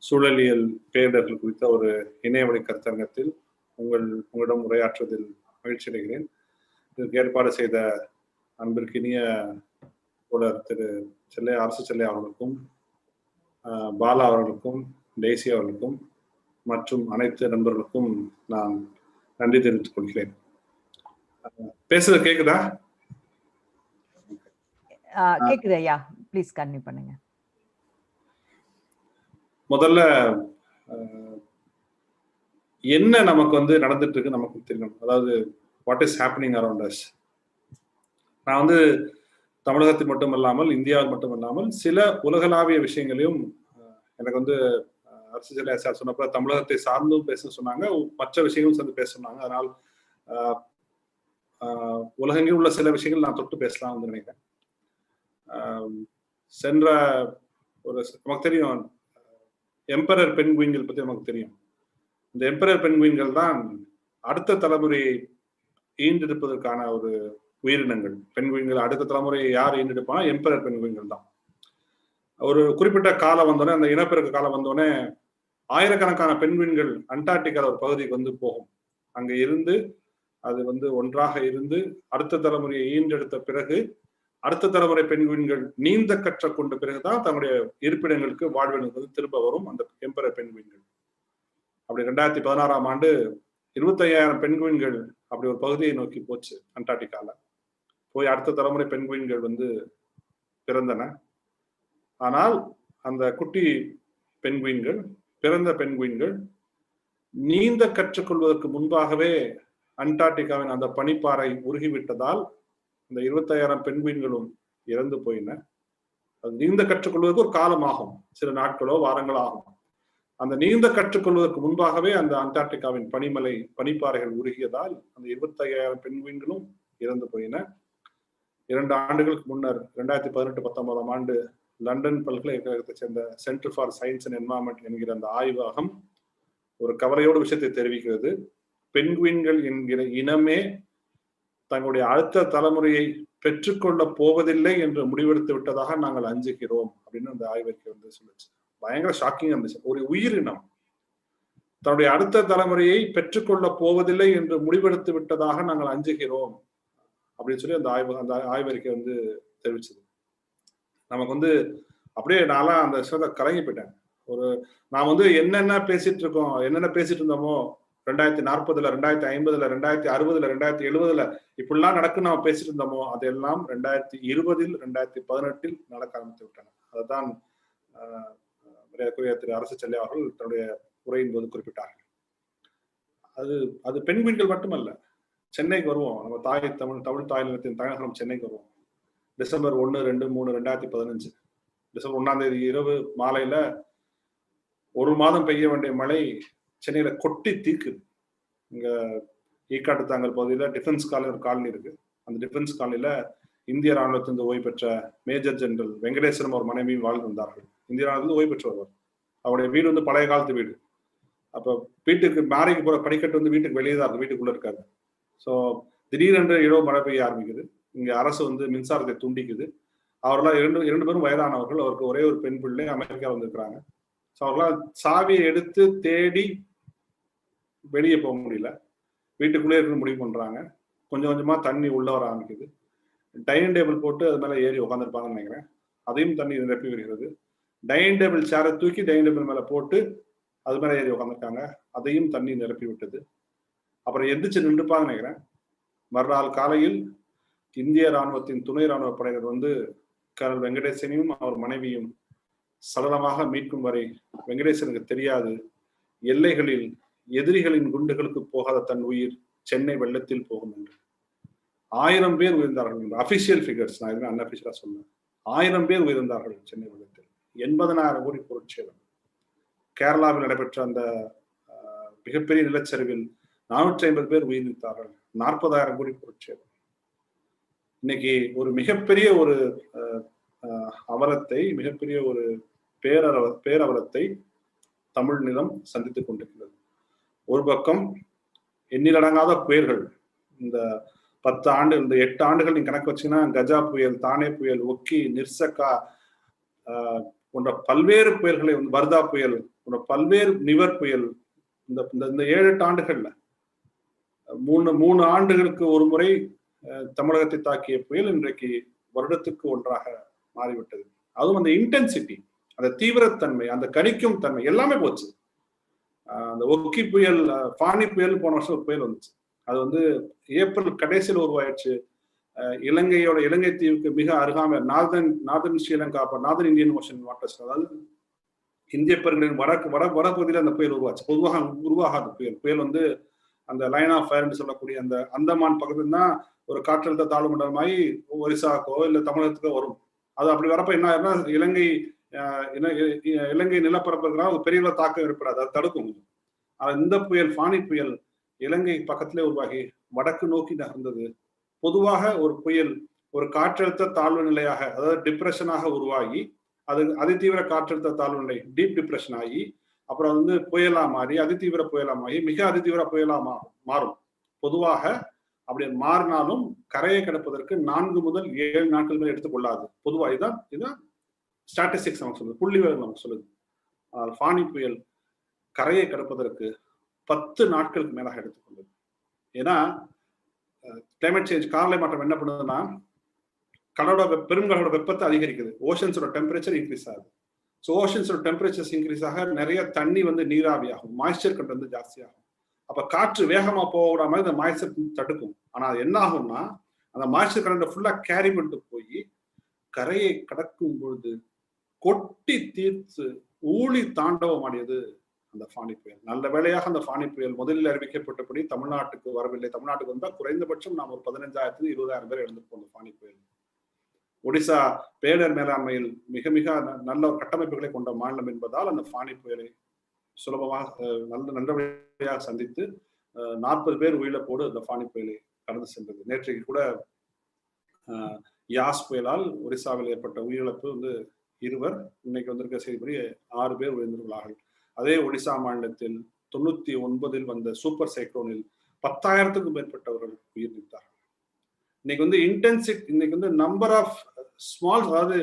சூழலியல் பேரிடர்கள் குறித்த ஒரு இணையவழி கருத்தரங்கத்தில் உங்களிடம் உரையாற்றுவதில் மகிழ்ச்சி அடைகிறேன். இதற்கு ஏற்பாடு செய்த அன்பிற்கினிய தோழர் திரு அரசு செல்லை அவர்களுக்கும், பாலா அவர்களுக்கும், டெய்சி அவர்களுக்கும் மற்றும் அனைத்து நண்பர்களுக்கும் நான் நன்றி தெரிவித்துக் கொள்கிறேன். பேசுறது கேக்குதா? கேக்குது ஐயா, ப்ளீஸ் கன்டினியூ பண்ணுங்க. முதல்ல என்ன நமக்கு நடந்துட்டு இருக்கு நமக்கு தெரியும். அதாவது what is happening around us. நான் தமிழகத்தில் மட்டுமல்லாமல், இந்தியாவில் மட்டுமல்லாமல் சில உலகளாவிய விஷயங்களையும் எனக்கு அரசு சார் சொன்னப்ப தமிழகத்தை சார்ந்தும் பேச சொன்னாங்க, மற்ற விஷயங்களும் சேர்ந்து பேச சொன்னாங்க. அதனால் உலகெங்கில் உள்ள சில விஷயங்கள் நான் தொட்டு பேசலாம் நினைக்கிறேன். சென்ற நமக்கு தெரியும் எம்பரர் பென்குயின்கள் பத்தி நமக்கு தெரியும். இந்த எம்பரர் பென்குயின்கள் தான் அடுத்த தலைமுறையை ஈண்டெடுப்பதற்கான ஒரு உயிரினங்கள். பென்குயின்கள் அடுத்த தலைமுறையை யார் ஈண்டெடுப்பானா எம்பரர் பென்குயின்கள் தான். ஒரு குறிப்பிட்ட காலம் வந்தோடனே, அந்த இனப்பெருக்க காலம் வந்தோடனே ஆயிரக்கணக்கான பென்குயின்கள் அண்டார்டிகால ஒரு பகுதிக்கு போகும். அங்க இருந்து அது ஒன்றாக இருந்து அடுத்த தலைமுறையை ஈண்டெடுத்த பிறகு அடுத்த தலைமுறை பென்குயின்கள் நீந்த கற்ற கொண்ட பிறகுதான் தன்னுடைய இருப்பிடங்களுக்கு வாழ்விடங்கள் திரும்ப வரும் அந்த எம்பரர் பென்குயின்கள். அப்படி 2016ஆம் ஆண்டு 25,000 பென்குயின்கள் அப்படி ஒரு பகுதியை நோக்கி போச்சு அண்டார்டிகால. போய் அடுத்த தலைமுறை பென்குயின்கள் பிறந்தன. ஆனால் அந்த குட்டி பென்குயின்கள், பிறந்த பென்குயின்கள் நீந்த கற்றுக்கொள்வதற்கு முன்பாகவே அண்டார்டிகாவின் அந்த பனிப்பாறை உருகிவிட்டதால் இந்த 25,000 பென்குயின்களும் இறந்து போயின. அது நீந்த கற்றுக்கொள்வதற்கு ஒரு காலம் ஆகும், சில நாட்களோ வாரங்களோ ஆகும். அந்த நீந்த கற்றுக்கொள்வதற்கு முன்பாகவே அந்த அண்டார்டிகாவின் பனிப்பாறைகள் உருகியதால் அந்த 25,000 பென்குயின்களும் இறந்து போயின. 2 ஆண்டுகளுக்கு முன்னர் 2018-19ஆம் ஆண்டு லண்டன் பல்கலைக்கழகத்தை சேர்ந்த centre for science and environment என்கிற அந்த ஆய்வகம் ஒரு கவலையோடு விஷயத்தை தெரிவிக்கிறது. பென்குயின்கள் என்கிற இனமே தங்களுடைய அடுத்த தலைமுறையை பெற்றுக்கொள்ள போவதில்லை என்று முடிவெடுத்து விட்டதாக நாங்கள் அஞ்சுகிறோம் அப்படின்னு அந்த ஆய்வறிக்கை சொல்லுச்சு. பயங்கர ஷாக்கிங் இருந்துச்சு. ஒரு உயிரினம் தன்னுடைய அடுத்த தலைமுறையை பெற்றுக்கொள்ள போவதில்லை என்று முடிவெடுத்து விட்டதாக நாங்கள் அஞ்சுகிறோம் அப்படின்னு சொல்லி அந்த ஆய்வறிக்கை தெரிவிச்சது. நமக்கு அப்படியே நான்லாம் அந்த விஷயத்தை கலங்கி போயிட்டேன். நான் என்னென்ன பேசிட்டு இருந்தோமோ 2040, 2050, 2060, 2070 இப்படிலாம் நடக்குன்னு நம்ம பேசிட்டு இருந்தோமோ அதெல்லாம் 2020, 2018 நடக்க ஆரம்பித்து விட்டன. அதுதான் திரு அரசு செல்லை அவர்கள் தன்னுடைய உரையின் போது குறிப்பிட்டார்கள். அது பெண்குயின்கள் மட்டுமல்ல. சென்னைக்கு வருவோம். நம்ம தமிழ் தாய் நிலத்தின் தலைநகரம் சென்னைக்கு வருவோம். டிசம்பர் 1, 2, 3, 2015 டிசம்பர் 1ஆம் தேதி இரவு மாலையில 1 மாதம் பெய்ய வேண்டிய மழை சென்னையில கொட்டி தீக்குது. இங்க ஈக்காட்டு தாங்கல் பகுதியில டிஃபென்ஸ் காலனி ஒரு காலனி இருக்கு. அந்த டிஃபென்ஸ் காலனில இந்திய ராணுவத்திலிருந்து ஓய்வு பெற்ற மேஜர் ஜெனரல் வெங்கடேசனும் ஒரு மனைவியும் வாழ்ந்து வந்தார்கள். இந்திய ராணுவத்திலிருந்து ஓய்வு பெற்று வருவார். அவருடைய வீடு பழைய காலத்து வீடு. அப்ப வீட்டுக்கு மாறைக்கு போற படிக்கட்டு வீட்டுக்கு வெளியே தான் இருக்கு, வீட்டுக்குள்ள இருக்காது. ஸோ திடீரென்று இரவு மழை பெய்ய ஆரம்பிக்குது. இங்க அரசு மின்சாரத்தை துண்டிக்குது. அவர்களால் இரண்டு பேரும் வயதானவர்கள். அவருக்கு ஒரே ஒரு பெண் பிள்ளை அமெரிக்கா வந்திருக்கிறாங்க. ஸோ அவர்களால் சாவியை எடுத்து தேடி வெளியே போக முடியல. வீட்டுக்குள்ளே இருக்க முடிவு பண்றாங்க. கொஞ்சம் கொஞ்சமா தண்ணி உள்ள வர ஆரம்பிக்குது. டைனிங் டேபிள் போட்டு அது மேல ஏறி உட்காந்துருப்பாங்கன்னு நினைக்கிறேன். அதையும் தண்ணி நிரப்பி வருகிறது. டைனிங் டேபிள் சேரை தூக்கி டைனிங் டேபிள் மேல போட்டு அது மேல ஏறி உட்காந்துருக்காங்க. அதையும் தண்ணி நிரப்பி விட்டது. அப்புறம் எந்திரிச்சு நின்றுப்பாங்கன்னு நினைக்கிறேன். மறுநாள் காலையில் இந்திய ராணுவத்தின் துணை ராணுவ படையினர் கர்னல் வெங்கடேசனையும் அவர் மனைவியும் சடலமாக மீட்கும் வரை வெங்கடேசனுக்கு தெரியாது எல்லைகளில் எதிரிகளின் குண்டுகளுக்கு போகாத தன் உயிர் சென்னை வெள்ளத்தில் போகும் என்று. 1000 பேர் உயிர்ந்தார்கள். அபிஷியல் ஃபிகர்ஸ், நான் எதுவுமே அன்அபிஷியலா சொல்றேன். 1000 பேர் உயிர்ந்தார்கள் சென்னை வெள்ளத்தில். 80,000 கோடி பொருட்சேதம். கேரளாவில் நடைபெற்ற அந்த மிகப்பெரிய நிலச்சரிவில் 450 பேர் உயிரிழந்தார்கள். 40,000 கோடி பொருட்சேதம். இன்னைக்கு ஒரு மிகப்பெரிய ஒரு அவலத்தை, மிகப்பெரிய ஒரு பேரவலத்தை தமிழ் நிலம் சந்தித்துக் கொண்டிருக்கிறது. ஒரு பக்கம் எண்ணிலடங்காத புயல்கள். இந்த 10 ஆண்டு, இந்த 8 ஆண்டுகள் நீங்க கணக்கு வச்சீங்கன்னா கஜா புயல், தானே புயல், ஒக்கி, நிர்சகா போன்ற பல்வேறு புயல்களை, வர்தா புயல் பல்வேறு நிவர் புயல் இந்த 7-8 ஆண்டுகள்ல மூணு ஆண்டுகளுக்கு ஒரு முறை தமிழகத்தை தாக்கிய புயல் இன்றைக்கு வருடத்துக்கு ஒன்றாக மாறிவிட்டது. அதுவும் அந்த இன்டென்சிட்டி, அந்த தீவிரத்தன்மை, அந்த கணிக்கும் தன்மை எல்லாமே போச்சு. அந்த ஒக்கி புயல், ஃபானி புயல் போன வருஷம் ஒரு புயல் வந்துச்சு. அது வந்து ஏப்ரல் கடைசியில் உருவாயிடுச்சு. இலங்கை தீவுக்கு மிக அருகாமை northern Sri Lanka, northern Indian Ocean waters, அதாவது இந்திய பெருங்கடலின் வடபகுதியில் அந்த புயல் உருவாச்சு. பொதுவாக உருவாகாத புயல் வந்து அந்த லைன் ஆஃப் ஃபயர்னு சொல்லக்கூடிய அந்த அந்தமான் பக்கத்துல தான் ஒரு காற்றழுத்த தாழ்வு மண்டலமாகி ஒரிசாக்கோ இல்லை தமிழகத்துக்கோ வரும். அது அப்படி வரப்ப என்ன ஆயிருன்னா, இலங்கை நிலப்பரப்பு இருக்கிறா ஒரு பெரிய தாக்கம் ஏற்படாது, அது தடுக்கும். இந்த புயல் ஃபானி புயல் இலங்கை பக்கத்திலே உருவாகி வடக்கு நோக்கி நகர்ந்தது. பொதுவாக ஒரு புயல் ஒரு காற்றழுத்த தாழ்வு நிலையாக, அதாவது டிப்ரெஷனாக உருவாகி அது அதிதீவிர காற்றழுத்த தாழ்வு நிலை, டீப் டிப்ரெஷன் ஆகி அப்புறம் வந்து புயலா மாறி அதிதீவிர புயலா மாறி மிக அதிதீவிர புயலா மாறும். பொதுவாக அப்படி மாறினாலும் கரையை கடப்பதற்கு 4 முதல் 7 நாட்கள் எடுத்துக்கொள்ளாது. பொதுவாக இதுதான் ஸ்டாட்டிஸ்டிக்ஸ் நமக்கு சொல்லுது, புள்ளிவிவரம் நமக்கு சொல்லுது. ஃபானி புயல் கரையை கடப்பதற்கு 10 நாட்களுக்கு மேலாக எடுத்துக்கொள்ளுது. ஏன்னா கிளைமேட் சேஞ்ச், காலநிலை மாற்றம் என்ன பண்ணுதுன்னா, பெருங்கடலோட வெப்பத்தை அதிகரிக்குது, ஓஷன்ஸோட டெம்பரேச்சர் இன்க்ரீஸ் ஆகுது. ஸோ ஓஷன்ஸோட டெம்பரேச்சர்ஸ் இன்க்ரீஸ் ஆக நிறைய தண்ணி வந்து நீராவியாகும், மாய்ஸ்சர் கண்ட் வந்து ஜாஸ்தியாகும். அப்ப காற்று வேகமா போக விடாம இந்த மாய்ஸ்சர் தடுக்கும். ஆனா அது என்ன ஆகும்னா, அந்த மாய்ஸ்சர் கரண்ட் ஃபுல்லா கேரி பண்ணிட்டு போய் கரையை கடக்கும் பொழுது கொட்டி தீர்த்து ஊழி தாண்டவம் ஆடியது அந்த ஃபானி புயல். நல்ல வேளையாக அந்த ஃபானி புயல் முதலில் அறிவிக்கப்பட்டபடி தமிழ்நாட்டுக்கு வரவில்லை. தமிழ்நாட்டுக்கு வந்தால் குறைந்தபட்சம் நாம் ஒரு 15,000-20,000 பேர் இழந்திருப்போம் அந்த ஃபானி புயல். ஒடிசா பேரிடர் மேலாண்மையில் மிக மிக நல்ல கட்டமைப்புகளை கொண்ட மாநிலம் என்பதால் அந்த ஃபானி புயலை சுலபமாக நல்லபடியாக சந்தித்து 40 பேர் உயிரிழப்போடு அந்த ஃபானி புயலை கடந்து சென்றது. நேற்றைக்கு கூட யாஸ் புயலால் ஒரிசாவில் ஏற்பட்ட உயிரிழப்பு வந்து 2, இன்னைக்கு வந்திருக்க செய்திப்படி 6 பேர் உயிரிழந்துள்ளார்கள். அதே ஒடிசா மாநிலத்தில் 99 வந்த சூப்பர் சைக்ளோனில் 10,000க்கும் மேற்பட்டவர்கள் உயிர் நீத்தார்கள். இன்னைக்கு வந்து நம்பர் ஆஃப் ஸ்மால், அதாவது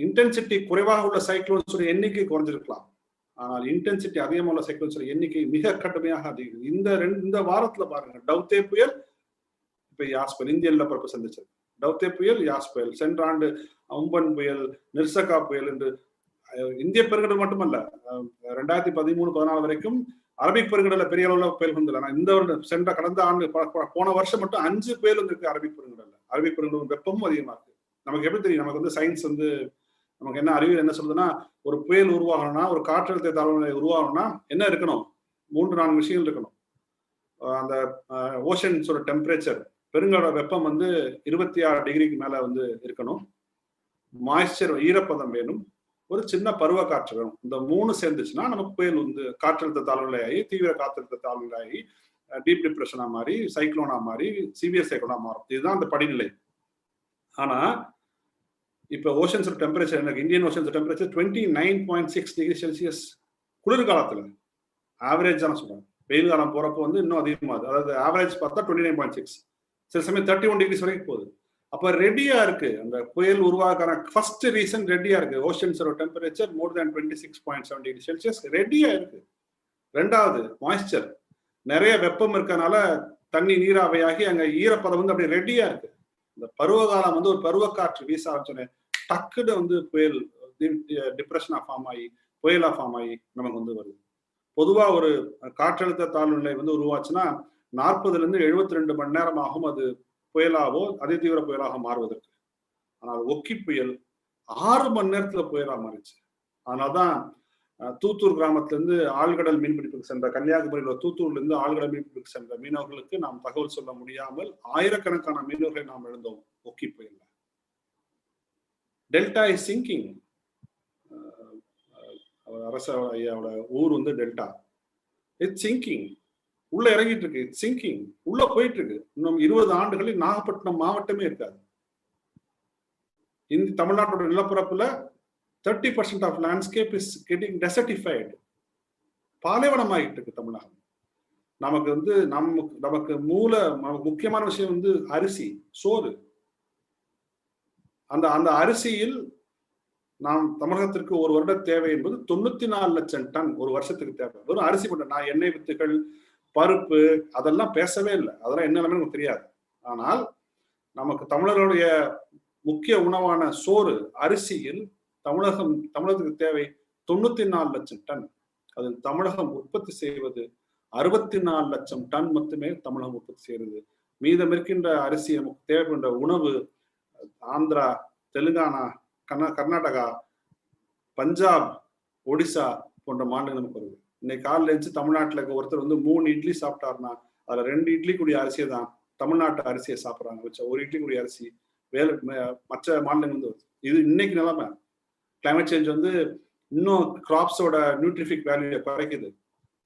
இன்டென்சிட்டி குறைவாக உள்ள சைக்ளோன்ஸ் எண்ணிக்கை குறைஞ்சிருக்கலாம், ஆனால் இன்டென்சிட்டி அதிகமாக உள்ள சைக்ளோன்ஸ் எண்ணிக்கை மிக கடுமையாக அதிகம். இந்த வாரத்துல பாருங்க, டவ்தே புயல், இப்ப யாஸ் புயல், இந்திய நிலப்பரப்பு சந்திச்சது. டவ்தே புயல், யாஸ் புயல், சென்ற ஆண்டு உம்பன் புயல், நிர்சகா புயல் என்று இந்திய பெருங்கடல் மட்டுமல்ல, 2013-14 வரைக்கும் அரபிக் பெருங்கடல பெரிய அளவுல புயல் வந்தது. ஆனா இந்த வருடம் கடந்த ஆண்டு போன வருஷம் மட்டும் 5 புயல் இருக்கு அரபிக் பெருங்கடல்ல. அரபிக் பெருங்கடல் வெப்பமும் அதிகமா இருக்கு. நமக்கு எப்படி தெரியும்? நமக்கு வந்து சயின்ஸ் வந்து நமக்கு என்ன அறிவியல் என்ன சொல்றதுன்னா, ஒரு புயல் உருவாகணும்னா, ஒரு காற்றழுத்த தாழ்வு நிலை உருவாகணும்னா என்ன இருக்கணும்? 3-4 விஷயங்கள் இருக்கணும். அந்த ஓஷன்ஸோட டெம்பரேச்சர், பெருங்கடல் வெப்பம் வந்து 26 டிகிரிக்கு மேல வந்து இருக்கணும். மாய்ஸ்சர், ஈரப்பதம் வேணும். ஒரு சின்ன பருவ காற்று வேணும். இந்த 3 சேர்ந்துச்சுன்னா நமக்கு புயல் வந்து காற்றழுத்த தாழ்வு நிலையாகி, தீவிர காற்றழுத்த தாழ்வு நிலையாகி, டீப் டிப்ரெஷனா மாறி, சைக்ளோனா மாறி, சிவியர் சைக்ளோனா மாறும். இதுதான் அந்த படிநிலை. ஆனா இப்ப ஓஷன்ஸோட டெம்பரேச்சர் எனக்கு, Indian oceans temperature 29.6 degree Celsius குளிர்காலத்துல, ஆவரேஜ் தான் சொல்றேன். வெயில் காலம் போறப்போ வந்து இன்னும் அதிகமாகுது. அதாவது ஆவரேஜ் பார்த்தா 29.6, சில சமயம் 31 டிகிரிஸ் வரைக்கும் போகுது. அப்ப ரெடியா இருக்கு அந்த புயல் உருவாக்கான ஃபர்ஸ்ட் ரீசன், ரெடியா இருக்கு. ஓஷன்ஸோட temperature more than 26.7 degree Celsius ரெடியா இருக்கு. 2வது மாய்ஸ்சர், நிறைய வெப்பம் இருக்கனால தண்ணி நீராவையாகி அங்க ஈரப்பதம் வந்து அப்படியே ரெடியா இருக்கு. இந்த பருவகாலம் வந்து ஒரு பருவ காற்று வீச ஆரம்பிச்சோன்னே டக்குன்னு வந்து புயல் டிப்ரெஷனா ஃபார்ம் ஆகி, புயலா ஃபார்ம் ஆகி நமக்கு வந்து வருது. பொதுவா ஒரு காற்றழுத்த தாழ்வு நிலை வந்து உருவாச்சுன்னா 40-72 மணி நேரம் ஆகும் அது புயலாவோ அதிதீவிர புயலாக மாறுவதற்கு. ஆனால் ஒக்கி புயல் 6 மணி நேரத்துல புயலா மாறிச்சு. அதனால்தான் தூத்தூர் கிராமத்துல இருந்து ஆழ்கடல் மீன்பிடிப்புக்கு சென்ற, கன்னியாகுமரியில தூத்தூர்ல இருந்து ஆழ்கடல் மீன்பிடிப்புக்கு சென்ற மீனவர்களுக்கு நாம் தகவல் சொல்ல முடியாமல் ஆயிரக்கணக்கான மீனவர்களை நாம் இழந்தோம் ஒக்கி புயல்ல. Delta is sinking. அரச ஐயாவோட ஊர் வந்து டெல்டா. It's singing. உள்ள இறங்கிட்டு இருக்கு. It's singing. உள்ள போயிட்டு இருக்கு. இன்னும் 20 ஆண்டுகளில் நாகப்பட்டினம் மாவட்டமே இருக்காது. இந்த தமிழ்நாட்டோட நிலப்பரப்புல 30% ஆஃப் லேண்ட்ஸ்கேப் இஸ் கெட்டிங் டெசர்டிஃபைடு. பாலைவனம் ஆகிட்டு இருக்கு தமிழ்நாடு. நமக்கு வந்து நமக்கு முக்கியமான விஷயம் வந்து அரிசி, சோறு. அந்த அரிசியில் நாம் தமிழகத்திற்கு ஒரு வருட தேவை என்பது 94 லட்சம் டன் ஒரு வருஷத்துக்கு தேவை. வெறும் அரிசி மட்டும். நான் எண்ணெய் வித்துகள், பருப்பு அதெல்லாம் பேசவே இல்லை. அதெல்லாம் என்ன நமக்கு தெரியாது. ஆனால் நமக்கு தமிழர்களுடைய முக்கிய உணவான சோறு, அரிசியில் தமிழகத்துக்கு தேவை 94 லட்சம் டன். அதில் தமிழகம் உற்பத்தி செய்வது 64 லட்சம் டன் மட்டுமே தமிழகம் உற்பத்தி செய்கிறது. மீதம் இருக்கின்ற அரிசி நமக்கு தேவைப்படுகின்ற உணவு ஆந்திரா, தெலுங்கானா, கர்நாடகா, பஞ்சாப், ஒடிசா போன்ற மாநிலம் நமக்கு வருது. இன்னைக்கு காலையில இருந்துச்சு தமிழ்நாட்டில் ஒருத்தர் 3 இட்லி சாப்பிட்டாருன்னா அதுல 2 இட்லி கூடிய அரிசியை தான் தமிழ்நாட்டு அரிசியை சாப்பிட்றாங்க. வச்ச ஒரு இட்லி கூடிய அரிசி மற்ற மாநிலங்கள் வருது. இது இன்னைக்கு நிலைமை. கிளைமேட் சேஞ்ச் இன்னும் கிராப்ஸோட நியூட்ரிஃபிக் வேல்யூ குறைக்குது,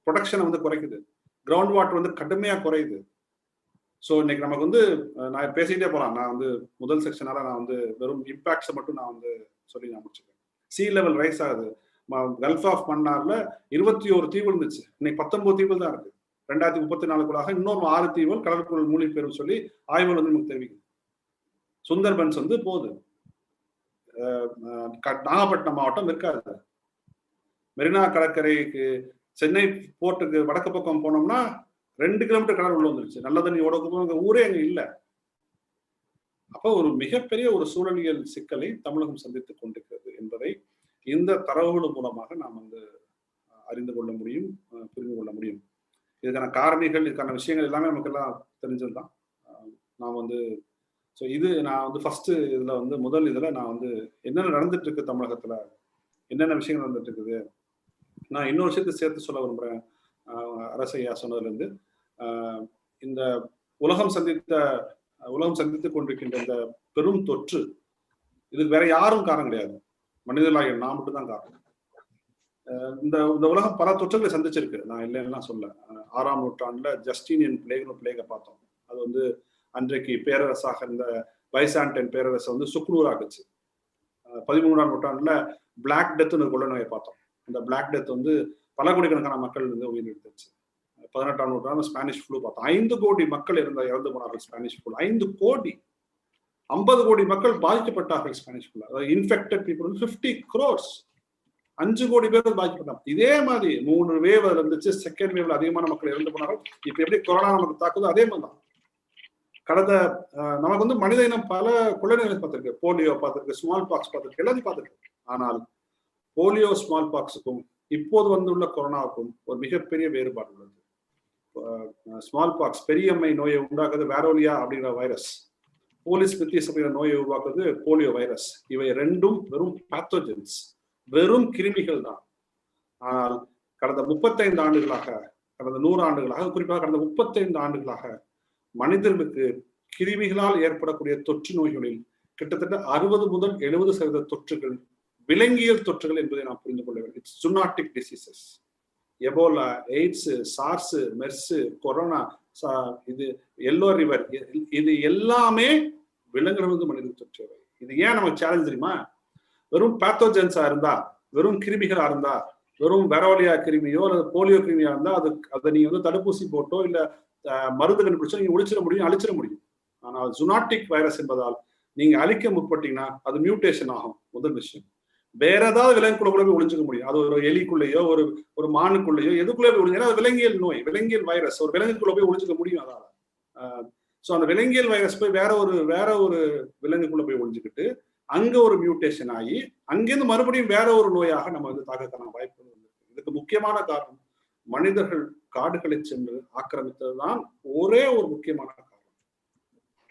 ப்ரொடக்ஷனை குறைக்குது, கிரவுண்ட் வாட்டர் கடுமையா குறையுது. ஸோ இன்னைக்கு நமக்கு நான் பேசிக்கிட்டே போகலாம். நான் முதல் செக்ஷனால நான் வெறும் இம்பாக்ட்ஸை மட்டும் நான் சொல்லி நான் முடிச்சுக்கிறேன். சீ லெவல் ரைஸ் ஆகுது. கல்ஃப் ஆஃப் மன்னார்ல 21 தீவு இருந்துச்சு, இன்னைக்கு 19 தீவுகள் தான் இருக்கு. 2034 இன்னொரு 6 தீவுகள் கடற்குள் மூழ்கி பெறும் சொல்லி ஆய்வுகள் நமக்கு தெரிவிக்குது. சுந்தர்பன்ஸ் போகுது. நாகப்பட்டினம் மாவட்டம் இருக்காது. மெரினா கடற்கரைக்கு சென்னை போர்ட்டுக்கு வடக்கு பக்கம் போனோம்னா 2 கிலோமீட்டர் கடல் உள்ள வந்துருச்சு. நல்ல தண்ணியோட ஊரே அங்க இல்ல. அப்ப ஒரு மிகப்பெரிய ஒரு சூழலியல் சிக்கலை தமிழகம் சந்தித்துக் கொண்டிருக்கிறது என்பதை இந்த தரவுகள் மூலமாக நாம் அறிந்து கொள்ள முடியும், புரிந்து கொள்ள முடியும். இதுக்கான காரணிகள், இதுக்கான விஷயங்கள் எல்லாமே நமக்கு எல்லாம் தெரிஞ்சதுதான். நான் ஸோ இது நான் ஃபர்ஸ்ட் இதுல முதல் இதுல நான் என்னென்ன நடந்துட்டு இருக்கு தமிழகத்துல, என்னென்ன விஷயங்கள் நடந்துட்டு இருக்குது. நான் இன்னொரு விஷயத்தை சேர்த்து சொல்ல விரும்புறேன். அரசையா சொன்னதுல இருந்து இந்த உலகம் சந்தித்துக் கொண்டிருக்கின்ற இந்த பெரும் தொற்று, இதுக்கு வேற யாரும் காரணம் கிடையாது, மனிதர்களாகிய நான் மட்டும் தான் காரணம். இந்த உலகம் பல தொற்றுகளை சந்திச்சிருக்கு, நான் இல்லைன்னா சொல்ல. 6ஆம் நூற்றாண்டுல ஜஸ்டீனியன் பிளேகை பார்த்தோம். அது அன்றைக்கு பேரரசாக இருந்த பைசாண்டைன் பேரரசை சுக்குநூறு ஆக்குச்சு. 13ஆம் நூற்றாண்டுல பிளாக் டெத் கொள்ள நோயை பார்த்தோம். அந்த பிளாக் டெத் பல கோடிக்கணக்கான மக்கள் உயிரிழந்துச்சு. 18ஆம் நூற்றாண்டு ஸ்பானிஷ் ஃப்ளூ பார்த்தோம். 5 கோடி மக்கள் இறந்து போனார்கள் ஸ்பானிஷ் ஃப்ளூ. 5 கோடி, 50 கோடி மக்கள் பாதிக்கப்பட்டார்கள் ஸ்பானிஷ் ஃப்ளூ. அதாவது இன்ஃபெக்டட் பீப்புள் 50 crores, 5 கோடி பேர் பாதிக்கப்பட்டாங்க. இதே மாதிரி 3 வேவ் இருந்துச்சு. செகண்ட் வேவ்ல அதிகமான மக்கள் இறந்து போனார்கள். இப்ப எப்படி கொரோனா நமக்கு தாக்குதோ அதே மாதிரி தான். கடந்த நமக்கு மனித இனம் பல கொள்ளை நோய்கள் பார்த்திருக்கு. போலியோ பார்த்திருக்கு, ஸ்மால் பாக்ஸ் பார்த்திருக்கு, எல்லாத்தையும் பார்த்திருக்கு. ஆனால் போலியோ, ஸ்மால் பாக்ஸுக்கும் இப்போது வந்துள்ள கொரோனாவுக்கும் ஒரு மிகப்பெரிய வேறுபாடு உள்ளது. ஸ்மால் பாக்ஸ் பெரியம்மை நோயை உண்டாக்குறது வேரோலியா அப்படிங்கிற வைரஸ், போலிஸ் பித்திஸ் அப்படிங்கிற நோயை உருவாக்குறது போலியோ வைரஸ். இவை ரெண்டும் வெறும் பேத்தோஜன்ஸ், வெறும் கிருமிகள் தான். ஆனால் கடந்த 35 ஆண்டுகளாக, கடந்த 100 ஆண்டுகளாக, குறிப்பாக கடந்த 35 ஆண்டுகளாக மனிதர்களுக்கு கிருமிகளால் ஏற்படக்கூடிய தொற்று நோய்களில் கிட்டத்தட்ட 60 முதல் 70% தொற்றுகள் விலங்கியல் தொற்றுகள் என்பதை நாம் புரிந்து கொள்ள வேண்டும். It's zoonotic diseases. Ebola, AIDS, SARS, MERS, corona, இது எல்லோ ரிவர், இது எல்லாமே விலங்குகள் மனித தொற்றுவை. இது ஏன் நமக்கு சேலஞ்ச் தெரியுமா? வெறும் பேத்தோஜென்ஸா இருந்தா, வெறும் கிருமிகளா இருந்தா, வெறும் வெரோலியா கிருமியோ அல்லது போலியோ கிருமியா இருந்தா அதை நீங்க தடுப்பூசி போட்டோ இல்ல மருந்து கண்டுபிடிச்சோ நீங்க ஒழிச்சிட முடியும், அழிச்சிட முடியும். ஆனால் ஜூனாட்டிக் வைரஸ் என்பதால் நீங்க அழிக்க முற்பட்டீங்கன்னா அது மியூட்டேஷன் ஆகும். முதல் விஷயம். வேற ஏதாவது விலங்குக்குள்ள கூட போய் ஒழிஞ்சுக்க முடியும். அது ஒரு எலிக்குள்ளேயோ ஒரு மானுக்குள்ளேயோ எதுக்குள்ளே போய் ஒழிஞ்சு, அது விலங்கியல் நோய், விலங்கியல் வைரஸ் ஒரு விலங்குக்குள்ள போய் ஒழிஞ்சுக்க முடியும். அதால சோ அந்த விலங்கியல் வைரஸ் போய் வேற ஒரு விலங்குக்குள்ள போய் ஒழிஞ்சுக்கிட்டு அங்க ஒரு மியூட்டேஷன் ஆகி அங்கிருந்து மறுபடியும் வேற ஒரு நோயாக நம்ம தாக்கக்கான வாய்ப்பு. இதுக்கு முக்கியமான காரணம் மனிதர்கள் காடுகளை சென்று ஆக்கிரமித்ததுதான் ஒரே ஒரு முக்கியமான காரணம்.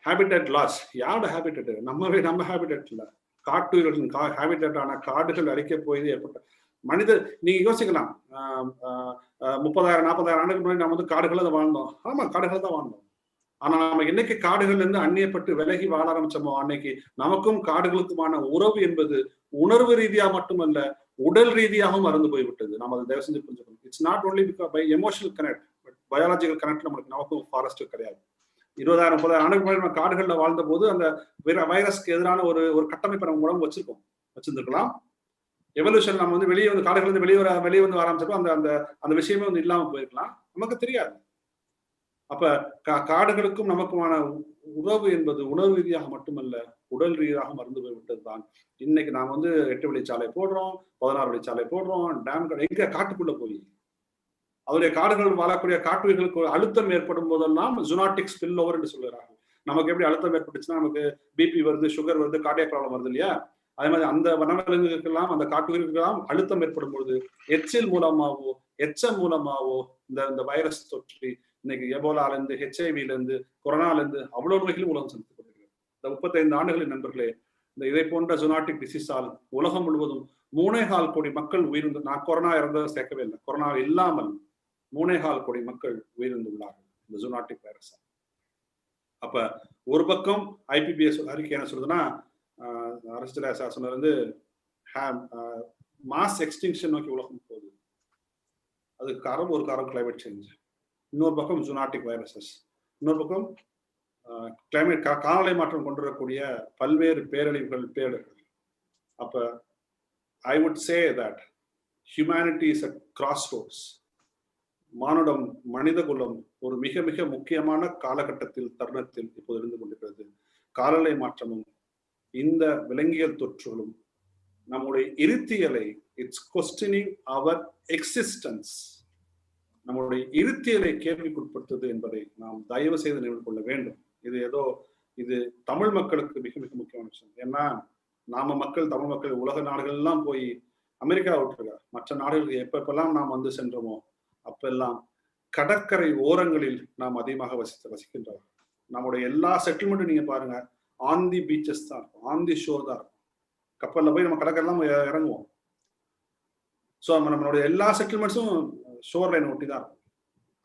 Habitat loss. யாரோட ஹேபிடேட்? நம்ம ஹேபிடேட் இல்ல, காட்டுகளின் ஹேபிடேட்டான காடுகள் அழிக்க போய் ஏற்பட்ட மனிதர். நீங்க யோசிக்கலாம், 30,000-40,000 ஆண்டுக்கு முன்னாடி நம்ம காடுகளை தான் வாழ்ந்தோம். ஆமா, காடுகளை தான் வாழ்ந்தோம். ஆனா நம்ம என்னைக்கு காடுகள்ல இருந்து அந்நியப்பட்டு விலகி வாழ ஆரம்பிச்சோமோ அன்னைக்கு நமக்கும் காடுகளுக்குமான உறவு என்பது உணர்வு ரீதியா மட்டுமல்ல, உடல் ரீதியாகவும் மறந்து போய்விட்டது. நம்ம அதை தயவு செஞ்சு புரிஞ்சுக்கணும். It's not only by emotional connect, but biological connect நமக்கும் ஃபாரஸ்ட் கிடையாது. 20,000-30,000 ஆண்டுக்கு முன்னாடி நம்ம காடுகள்ல வாழ்ந்த போது அந்த வைரஸ்க்கு எதிரான ஒரு கட்டமைப்பை நம்ம உடம்பு வச்சிருந்திருக்கலாம். எவல்யூஷன் நம்ம வெளியே காடுகள் வெளியே வந்து ஆரம்பிச்சப்போ அந்த விஷயமே இல்லாம போயிருக்கலாம். நமக்கு தெரியாது. அப்ப காடுகளுக்கும் நமக்குமான உறவு என்பது உணர்வு ரீதியாக மட்டுமல்ல, உடல் ரீதியாக மறந்து போய்விட்டதுதான். இன்னைக்கு நாம் வந்து 8 வழிச்சாலை போடுறோம், 16 வழிச்சாலை போடுறோம், டேம்கள் எங்க காட்டுக்குள்ள போய் அவருடைய காடுகள் வாழக்கூடிய காட்டுயிர்களுக்கு அழுத்தம் ஏற்படும் போதெல்லாம் ஜூனாட்டிக் ஸ்பில் ஓவர் என்று சொல்லுறாங்க. நமக்கு எப்படி அழுத்தம் ஏற்பட்டுச்சுன்னா நமக்கு பிபி வருது, சுகர் வருது, கார்டியாக் ப்ராப்ளம் வருது இல்லையா? அதே மாதிரி அந்த வனவிலங்குகளுக்கெல்லாம் அந்த காட்டுயிர்களுக்கெல்லாம் அழுத்தம் ஏற்படும் பொழுது எச்சில் மூலமாவோ எச்சம் மூலமாவோ இந்த வைரஸ் தொற்றி இன்னைக்கு எபோலால இருந்து ஹெச்ஐவில இருந்து கொரோனால இருந்து அவ்வளவு நோய்களும் உலகம் சந்திக்கப்படுகிறது. இந்த 35 ஆண்டுகளின் நண்பர்களே, இந்த இதை போன்ற ஜூனாட்டிக் டிசீஸால் உலகம் முழுவதும் 3.25 கோடி மக்கள் உயிரிழந்து, நான் கொரோனா இறந்ததை சேர்க்கவே இல்லை, கொரோனா இல்லாமல் 3.25 கோடி மக்கள் உயிரிழந்துள்ளார்கள் இந்த ஜூனாட்டிக் வைரஸ். அப்ப ஒரு பக்கம் ஐபிபிஎஸ் அறிக்கை என்ன சொல்றதுன்னா, அரசியல் சாசனம் வந்து மாஸ் எக்ஸ்டிங்ஷன் நோக்கி உலகம் போகுது. அதுக்கு காரணம் ஒரு காரணம் கிளைமேட் சேஞ்ச், இன்னொரு பக்கம் ஜூனாட்டிக் வைரஸஸ், இன்னொரு பக்கம் கிளைமேட் காலநிலை மாற்றம் கொண்டு வரக்கூடிய பல்வேறு பேரழிவுகள் பேரிடர்கள். அப்ப I would say that humanity is a crossroads. மானுடம் மனித குலம் ஒரு மிக மிக முக்கியமான காலகட்டத்தில் தருணத்தில் இப்போது இருந்து கொண்டிருக்கிறது. காலநிலை மாற்றமும் இந்த விலங்கியல் தொற்றுகளும் நம்முடைய இருத்தியலை, இட்ஸ் கொஸ்டினிங் அவர் எக்ஸிஸ்டன்ஸ், நம்முடைய இருத்தியலை கேள்விக்குட்படுத்துவது என்பதை நாம் தயவு செய்து நினைவு கொள்ள வேண்டும். இது ஏதோ இது தமிழ் மக்களுக்கு மிக மிக முக்கியமான விஷயம். ஏன்னா நாம மக்கள், தமிழ் மக்கள் உலக நாடுகள் எல்லாம் போய் அமெரிக்கா விட்டுருக்க மற்ற நாடுகளுக்கு எப்பெல்லாம் நாம் வந்து சென்றோமோ அப்பெல்லாம் கடற்கரை ஓரங்களில் நாம் அதிகமாக வசிக்கின்றோம். நம்முடைய எல்லா செட்டில்மெண்ட்டும் நீங்க பாருங்க, ஆன் தி பீச்சஸ் தான் இருக்கும், ஆன் தி ஷோர் தான் இருக்கும். கப்பல்ல போய் நம்ம கடற்கரைலாம் இறங்குவோம். ஸோ நம்மளுடைய எல்லா செட்டில்மெண்ட்ஸும் ஷோர் லைன் ஒட்டி தான் இருக்கும்.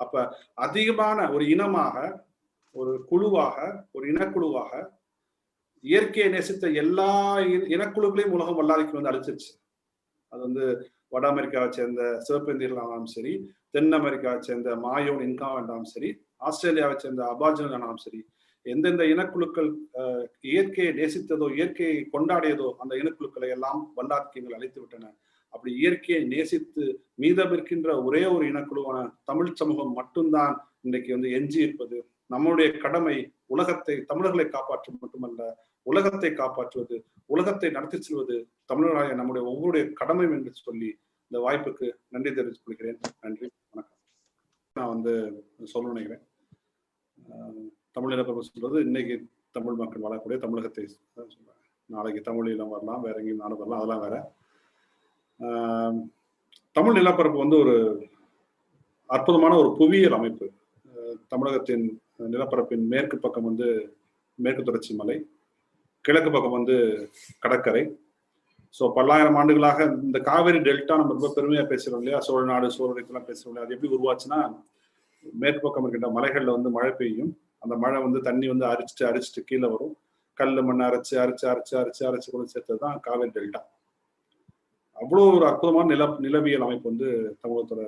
அப்ப அதிகமான ஒரு இனமாக, ஒரு குழுவாக, ஒரு இனக்குழுவாக இயற்கையை நேசித்த எல்லா இனக்குழுக்களையும் உலகம் வல்லாதிக்கு வந்து அழிச்சிருச்சு. அது வந்து வட அமெரிக்காவை சேர்ந்த சிவப்பெந்தியர்களானாலும் சரி, தென் அமெரிக்காவை சேர்ந்த மாயோன் இன்கா வேண்டாலும் சரி, ஆஸ்திரேலியாவை சேர்ந்த அபார்ஜினல் ஆனாலும் சரி, எந்தெந்த இனக்குழுக்கள் இயற்கையை நேசித்ததோ, இயற்கையை கொண்டாடியதோ அந்த இனக்குழுக்களை எல்லாம் வல்லாதிக்கங்கள் அழித்து விட்டன. அப்படி இயற்கையை நேசித்து மீதம் இருக்கின்ற ஒரே ஒரு இனக்குழுவான தமிழ் சமூகம் மட்டும்தான் இன்றைக்கு வந்து எஞ்சி இருப்பது. நம்முடைய கடமை உலகத்தை, தமிழர்களை காப்பாற்ற மட்டுமல்ல, உலகத்தை காப்பாற்றுவது, உலகத்தை நடத்தி செல்வது தமிழராய நம்முடைய ஒவ்வொரு கடமை என்று சொல்லி இந்த வாய்ப்புக்கு நன்றி தெரிவித்துக் கொள்கிறேன். நன்றி, வணக்கம். நான் வந்து சொல்ல நினைக்கிறேன், தமிழ் நிலப்பரப்பு சொல்றது இன்னைக்கு தமிழ் மக்கள் வாழக்கூடிய தமிழகத்தை சொல்றாங்க. நாளைக்கு தமிழ் ஈழம் வரலாம், வேற எங்கேயும் நாடு வரலாம், அதெல்லாம் வேற. தமிழ் நிலப்பரப்பு வந்து ஒரு அற்புதமான ஒரு புவியியல் அமைப்பு. தமிழகத்தின் நிலப்பரப்பின் மேற்கு பக்கம் வந்து மேற்கு தொடர்ச்சி மலை, கிழக்கு பக்கம் வந்து கடற்கரை. ஸோ பல்லாயிரம் ஆண்டுகளாக இந்த காவேரி டெல்டா நம்ம ரொம்ப பெருமையா பேசுறோம் இல்லையா, சோழ நாடு சோழலாம் பேசுறோம் இல்லையா, அது எப்படி உருவாச்சுன்னா, மேற்கு பக்கம் இருக்கின்ற மலைகள்ல வந்து மழை பெய்யும், அந்த மழை வந்து தண்ணி வந்து அரிச்சிட்டு கீழே வரும், கல் மண்ணை அரைச்சு கொண்டு சேர்த்தது தான் காவேரி டெல்டா. அவ்வளோ ஒரு அற்புதமான நிலவியல் அமைப்பு வந்து தமிழகத்தோட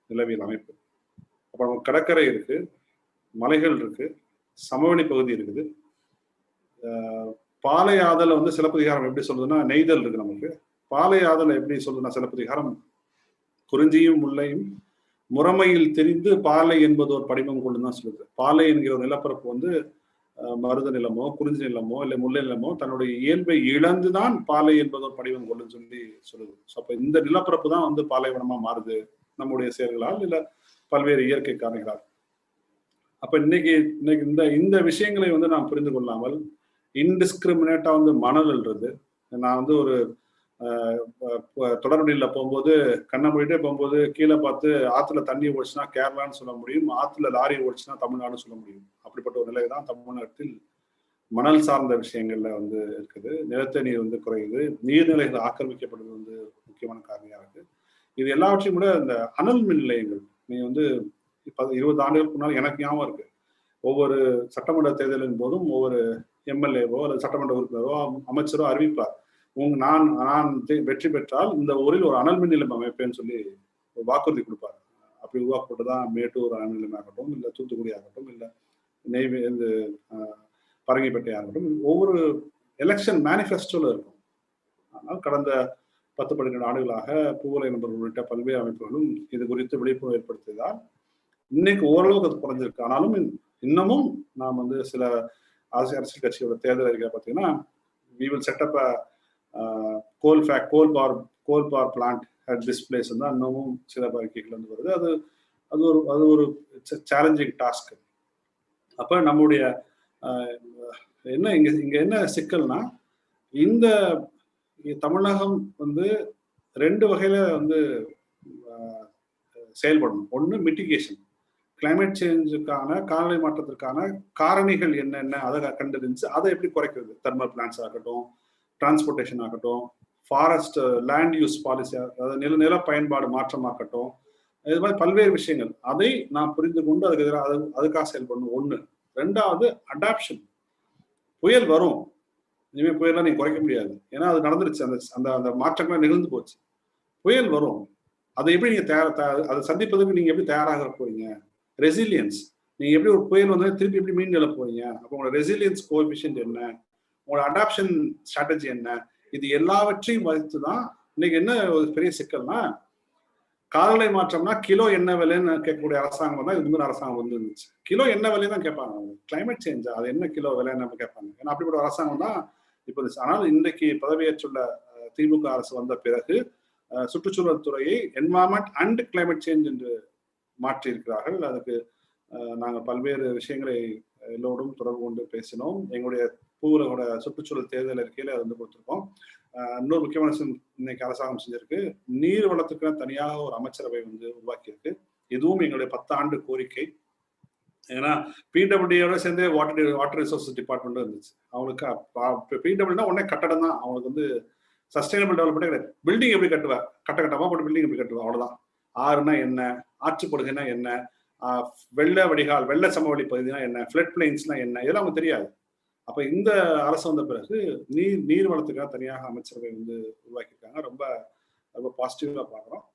நிலவியல் அமைப்பு. அப்ப நமக்கு கடற்கரை இருக்கு, மலைகள் இருக்கு, சமவெளி பகுதி இருக்குது. பாலையாதல வந்து சிலப்பதிகாரம் எப்படி சொல்றதுன்னா நெய்தல் இருக்கு நமக்கு. பாலையாதல எப்படி சொல்றதுன்னா சிலப்பதிகாரம், குறிஞ்சியும் முல்லையும் முறைமையில் தெரிந்து பாலை என்பது ஒரு படிமம் கொண்டு தான் சொல்லுது. பாலை என்கிற ஒரு நிலப்பரப்பு வந்து மருத நிலமோ குறிஞ்சி நிலமோ இல்லை முல்லை நிலமோ தன்னுடைய இயல்பை இழந்துதான் பாலை என்பது ஒரு படிவம் கொள்ளுன்னு சொல்லி சொல்லுது. ஸோ அப்ப இந்த நிலப்பரப்பு தான் வந்து பாலைவனமா மாறுது நம்முடைய செயல்களால் இல்ல பல்வேறு இயற்கை காரணிகளால். அப்ப இன்னைக்கு இந்த விஷயங்களை வந்து நாம் புரிந்து கொள்ளாமல் இன்டிஸ்கிரிமினேட்டா வந்து மணல் அள்ளுறது. நான் வந்து ஒரு தொடர்வண்டியில போகும்போது கண்ணை மூடிட்டே போகும்போது கீழே பார்த்து ஆத்துல தண்ணி ஓடிச்சுன்னா கேரளான்னு சொல்ல முடியும், ஆத்துல லாரி ஓடிச்சுன்னா தமிழ்நாடுன்னு சொல்ல முடியும். அப்படிப்பட்ட ஒரு நிலை தான் தமிழ்நாட்டில் மணல் சார்ந்த விஷயங்கள்ல வந்து இருக்குது. நிலத்தடி நீர் வந்து குறையுது, நீர்நிலைகள் ஆக்கிரமிக்கப்படுறது வந்து முக்கியமான காரணியா இருக்கு. இது எல்லாவற்றையும் கூட இந்த அனல் மின் நிலையங்கள், நீங்க வந்து 20 ஆண்டுகளுக்கு முன்னால் எனக்கு ஞாபகம் இருக்கு, ஒவ்வொரு சட்டமன்ற தேர்தலின் போதும் ஒவ்வொரு எம்எல்ஏவோ அல்லது சட்டமன்ற உறுப்பினரோ அமைச்சரோ அறிவிப்பார், நான் வெற்றி பெற்றால் இந்த ஊரில் ஒரு அனல் மின் நிலையம் அமைப்பேன்னு சொல்லி ஒரு வாக்குறுதி கொடுப்பார். அப்படி உருவாக்கப்பட்டதான் மேட்டூர் அனல் நிலையம் ஆகட்டும், இல்லை தூத்துக்குடி ஆகட்டும், இல்லை நெய்வேலி பரங்கிப்பேட்டை ஆகட்டும், ஒவ்வொரு எலெக்ஷன் மேனிஃபெஸ்டோல இருக்கும். ஆனால் கடந்த 10-12 ஆண்டுகளாக பூவலை நண்பர்கள் உள்ளிட்ட பல்வேறு அமைப்புகளும் இது குறித்து விழிப்புணர்வு ஏற்படுத்தியதால் இன்னைக்கு ஓரளவுக்கு அது குறைஞ்சிருக்கு. ஆனாலும் இன்னமும் நாம் வந்து சில அரசியல் கட்சியோட தேர்தல் அறிக்கை பார்த்தீங்கன்னா, we will set up a coal power plant at this place தான் இன்னமும் சில அறிக்கைகள் வந்து வருது. அது ஒரு சேலஞ்சிங் டாஸ்க். அப்ப நம்முடைய என்ன இங்க என்ன சிக்கல்னா, இந்த தமிழகம் வந்து 2 வகையில வந்து செயல்படணும். ஒன்று மிட்டிகேஷன், கிளைமேட் சேஞ்சுக்கான காலநிலை மாற்றத்திற்கான காரணிகள் என்னென்ன அதை கண்டறிஞ்சு அதை எப்படி குறைக்கிறது. தெர்மல் பிளான்ஸ் ஆகட்டும், டிரான்ஸ்போர்ட்டேஷன் ஆகட்டும், ஃபாரஸ்ட் லேண்ட் யூஸ் பாலிசி, அதாவது நில பயன்பாடு மாற்றமாகட்டும், இது மாதிரி பல்வேறு விஷயங்கள் அதை நாம் புரிந்து கொண்டு அதுக்கு எதிராக அதுக்காக செயல்படணும். ஒன்று. 2வது அடாப்ஷன். புயல் வரும், இனிமேல் புயல்லாம் நீங்க குறைக்க முடியாது, ஏன்னா அது நடந்துருச்சு, அந்த மாற்றங்கள் நிகழ்ந்து போச்சு. புயல் வரும், அதை எப்படி நீங்க அதை சந்திப்பதற்கு நீங்க எப்படி தயாராக போறீங்க? ரெசிலியன்ஸ், நீங்க எப்படி ஒரு புயல் வந்து திருப்பி எப்படி மீண்டு எழ போறீங்க? அப்போ உங்களோட ரெசிலியன்ஸ் கோஎஃபிஷியன்ட் என்ன, உங்களோட அடாப்ஷன் ஸ்ட்ராட்டஜி என்ன, இது எல்லாவற்றையும் வைத்து தான் இன்னைக்கு என்ன ஒரு பெரிய சிக்கல்னா, காலநிலை மாற்றம்னா கிலோ என்ன விலைன்னு கேட்கக்கூடிய அரசாங்கம் தான் இது முந்தின அரசாங்கம் வந்து இருந்துச்சு. கிலோ என்ன விலை தான் கேட்பாங்க. அவங்க கிளைமேட் சேஞ்சா, அது என்ன கிலோ விலைன்னு கேட்பாங்க. ஏன்னா அப்படிப்பட்ட அரசாங்கம் தான் இப்போ இருந்துச்சு. ஆனால் இன்றைக்கு பதவியேற்றுள்ள திமுக அரசு வந்த பிறகு சுற்றுச்சூழல் துறையை என்வாயர்மெண்ட் அண்ட் கிளைமேட் சேஞ்ச் என்று மாற்றி இருக்கிறார்கள். அதுக்கு நாங்கள் பல்வேறு விஷயங்களை எல்லோரும் தொடர்பு கொண்டு பேசினோம். எங்களுடைய பூவுலகோட சுற்றுச்சூழல் தேர்தல் அறிக்கையில அதை வந்து கொடுத்துருக்கோம். இன்னொரு முக்கியமான விஷயம் இன்னைக்கு அரசாங்கம் செஞ்சிருக்கு, நீர் வளத்துக்கு தனியாக ஒரு அமைச்சரவை வந்து உருவாக்கியிருக்கு. இதுவும் எங்களுடைய 10 ஆண்டு கோரிக்கை. ஏன்னா பிடபிள்யூடியோட சேர்ந்து வாட்டர் ரிசோர்சஸ் டிபார்ட்மெண்ட் இருந்துச்சு. அவங்களுக்கு பிடபிள்யூனா உடனே கட்டடம் தான், அவங்களுக்கு வந்து சஸ்டைனபிள் டெவலப்மெண்ட் கிடையாது. பில்டிங் எப்படி கட்டுவா, கட்டமா போட்டு பில்டிங் எப்படி கட்டுவா, அவ்வளவுதான். ஆறுனா என்ன, ஆற்றுப்படுகைனா என்ன, வெள்ள வடிகால், வெள்ள சமவெளி பகுதினா என்ன, ஃபிளட் பிளைன்ஸ்னா என்ன, இதெல்லாம் அவங்க தெரியாது. அப்ப இந்த அரசு வந்த பிறகு நீர் வளத்துக்காக தனியாக அமைச்சரவை வந்து உருவாக்கியிருக்காங்க. ரொம்ப ரொம்ப பாசிட்டிவா பாக்குறோம்.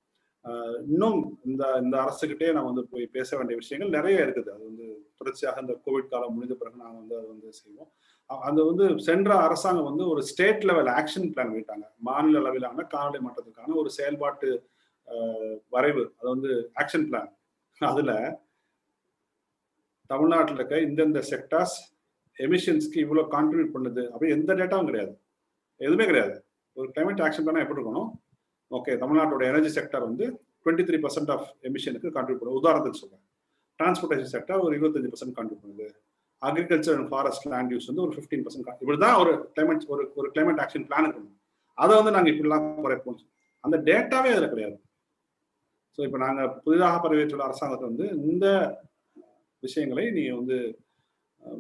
இன்னும் இந்த அரசுகிட்டே நான் வந்து போய் பேச வேண்டிய விஷயங்கள் நிறைய இருக்குது. அது வந்து தொடர்ச்சியாக இந்த கோவிட் காலம் முடிந்த பிறகு நாங்கள் வந்து அதை வந்து செய்வோம். அது வந்து சென்ற அரசாங்கம் வந்து ஒரு ஸ்டேட் லெவல் ஆக்ஷன் பிளான் விட்டாங்க. மாநில அளவிலான காலநிலை மாற்றத்துக்கான ஒரு செயல்பாட்டு வரைவு, அது வந்து ஆக்ஷன் பிளான். அதுல தமிழ்நாட்டில் இருக்க இந்தந்த செக்டார்ஸ் எமிஷன்ஸ்க்கு இவ்வளவு கான்ட்ரிபியூட் பண்ணுது அப்படி எந்த டேட்டாவும் கிடையாது, எதுவுமே கிடையாது. ஒரு கிளைமேட் ஆக்ஷன் பிளான் எப்படி இருக்கணும்? ஓகே, தமிழ்நாட்டோட எனர்ஜி செக்டர் வந்து 23% ஆஃப் எமிஷனுக்கு கான்ட்ரிபியூட் பண்ணுது. உதாரணத்துக்கு சொல்றேன், டிரான்ஸ்போர்டேஷன் செக்டர் ஒரு 25% கான்ட்ரிபியூட் பண்ணுது. Agriculture and forest land use வந்து ஒரு 15%. இப்படிதான் ஒரு கிளைமேட் ஆக்ஷன் பிளான் இருக்கணும். அதை வந்து நாங்கள் இப்படிலாம் குறைப்போம். அந்த டேட்டாவே அதில் கிடையாது. ஸோ இப்போ நாங்கள் புதிதாக பதவியேற்றுள்ள அரசாங்கத்தை வந்து இந்த விஷயங்களை நீ வந்து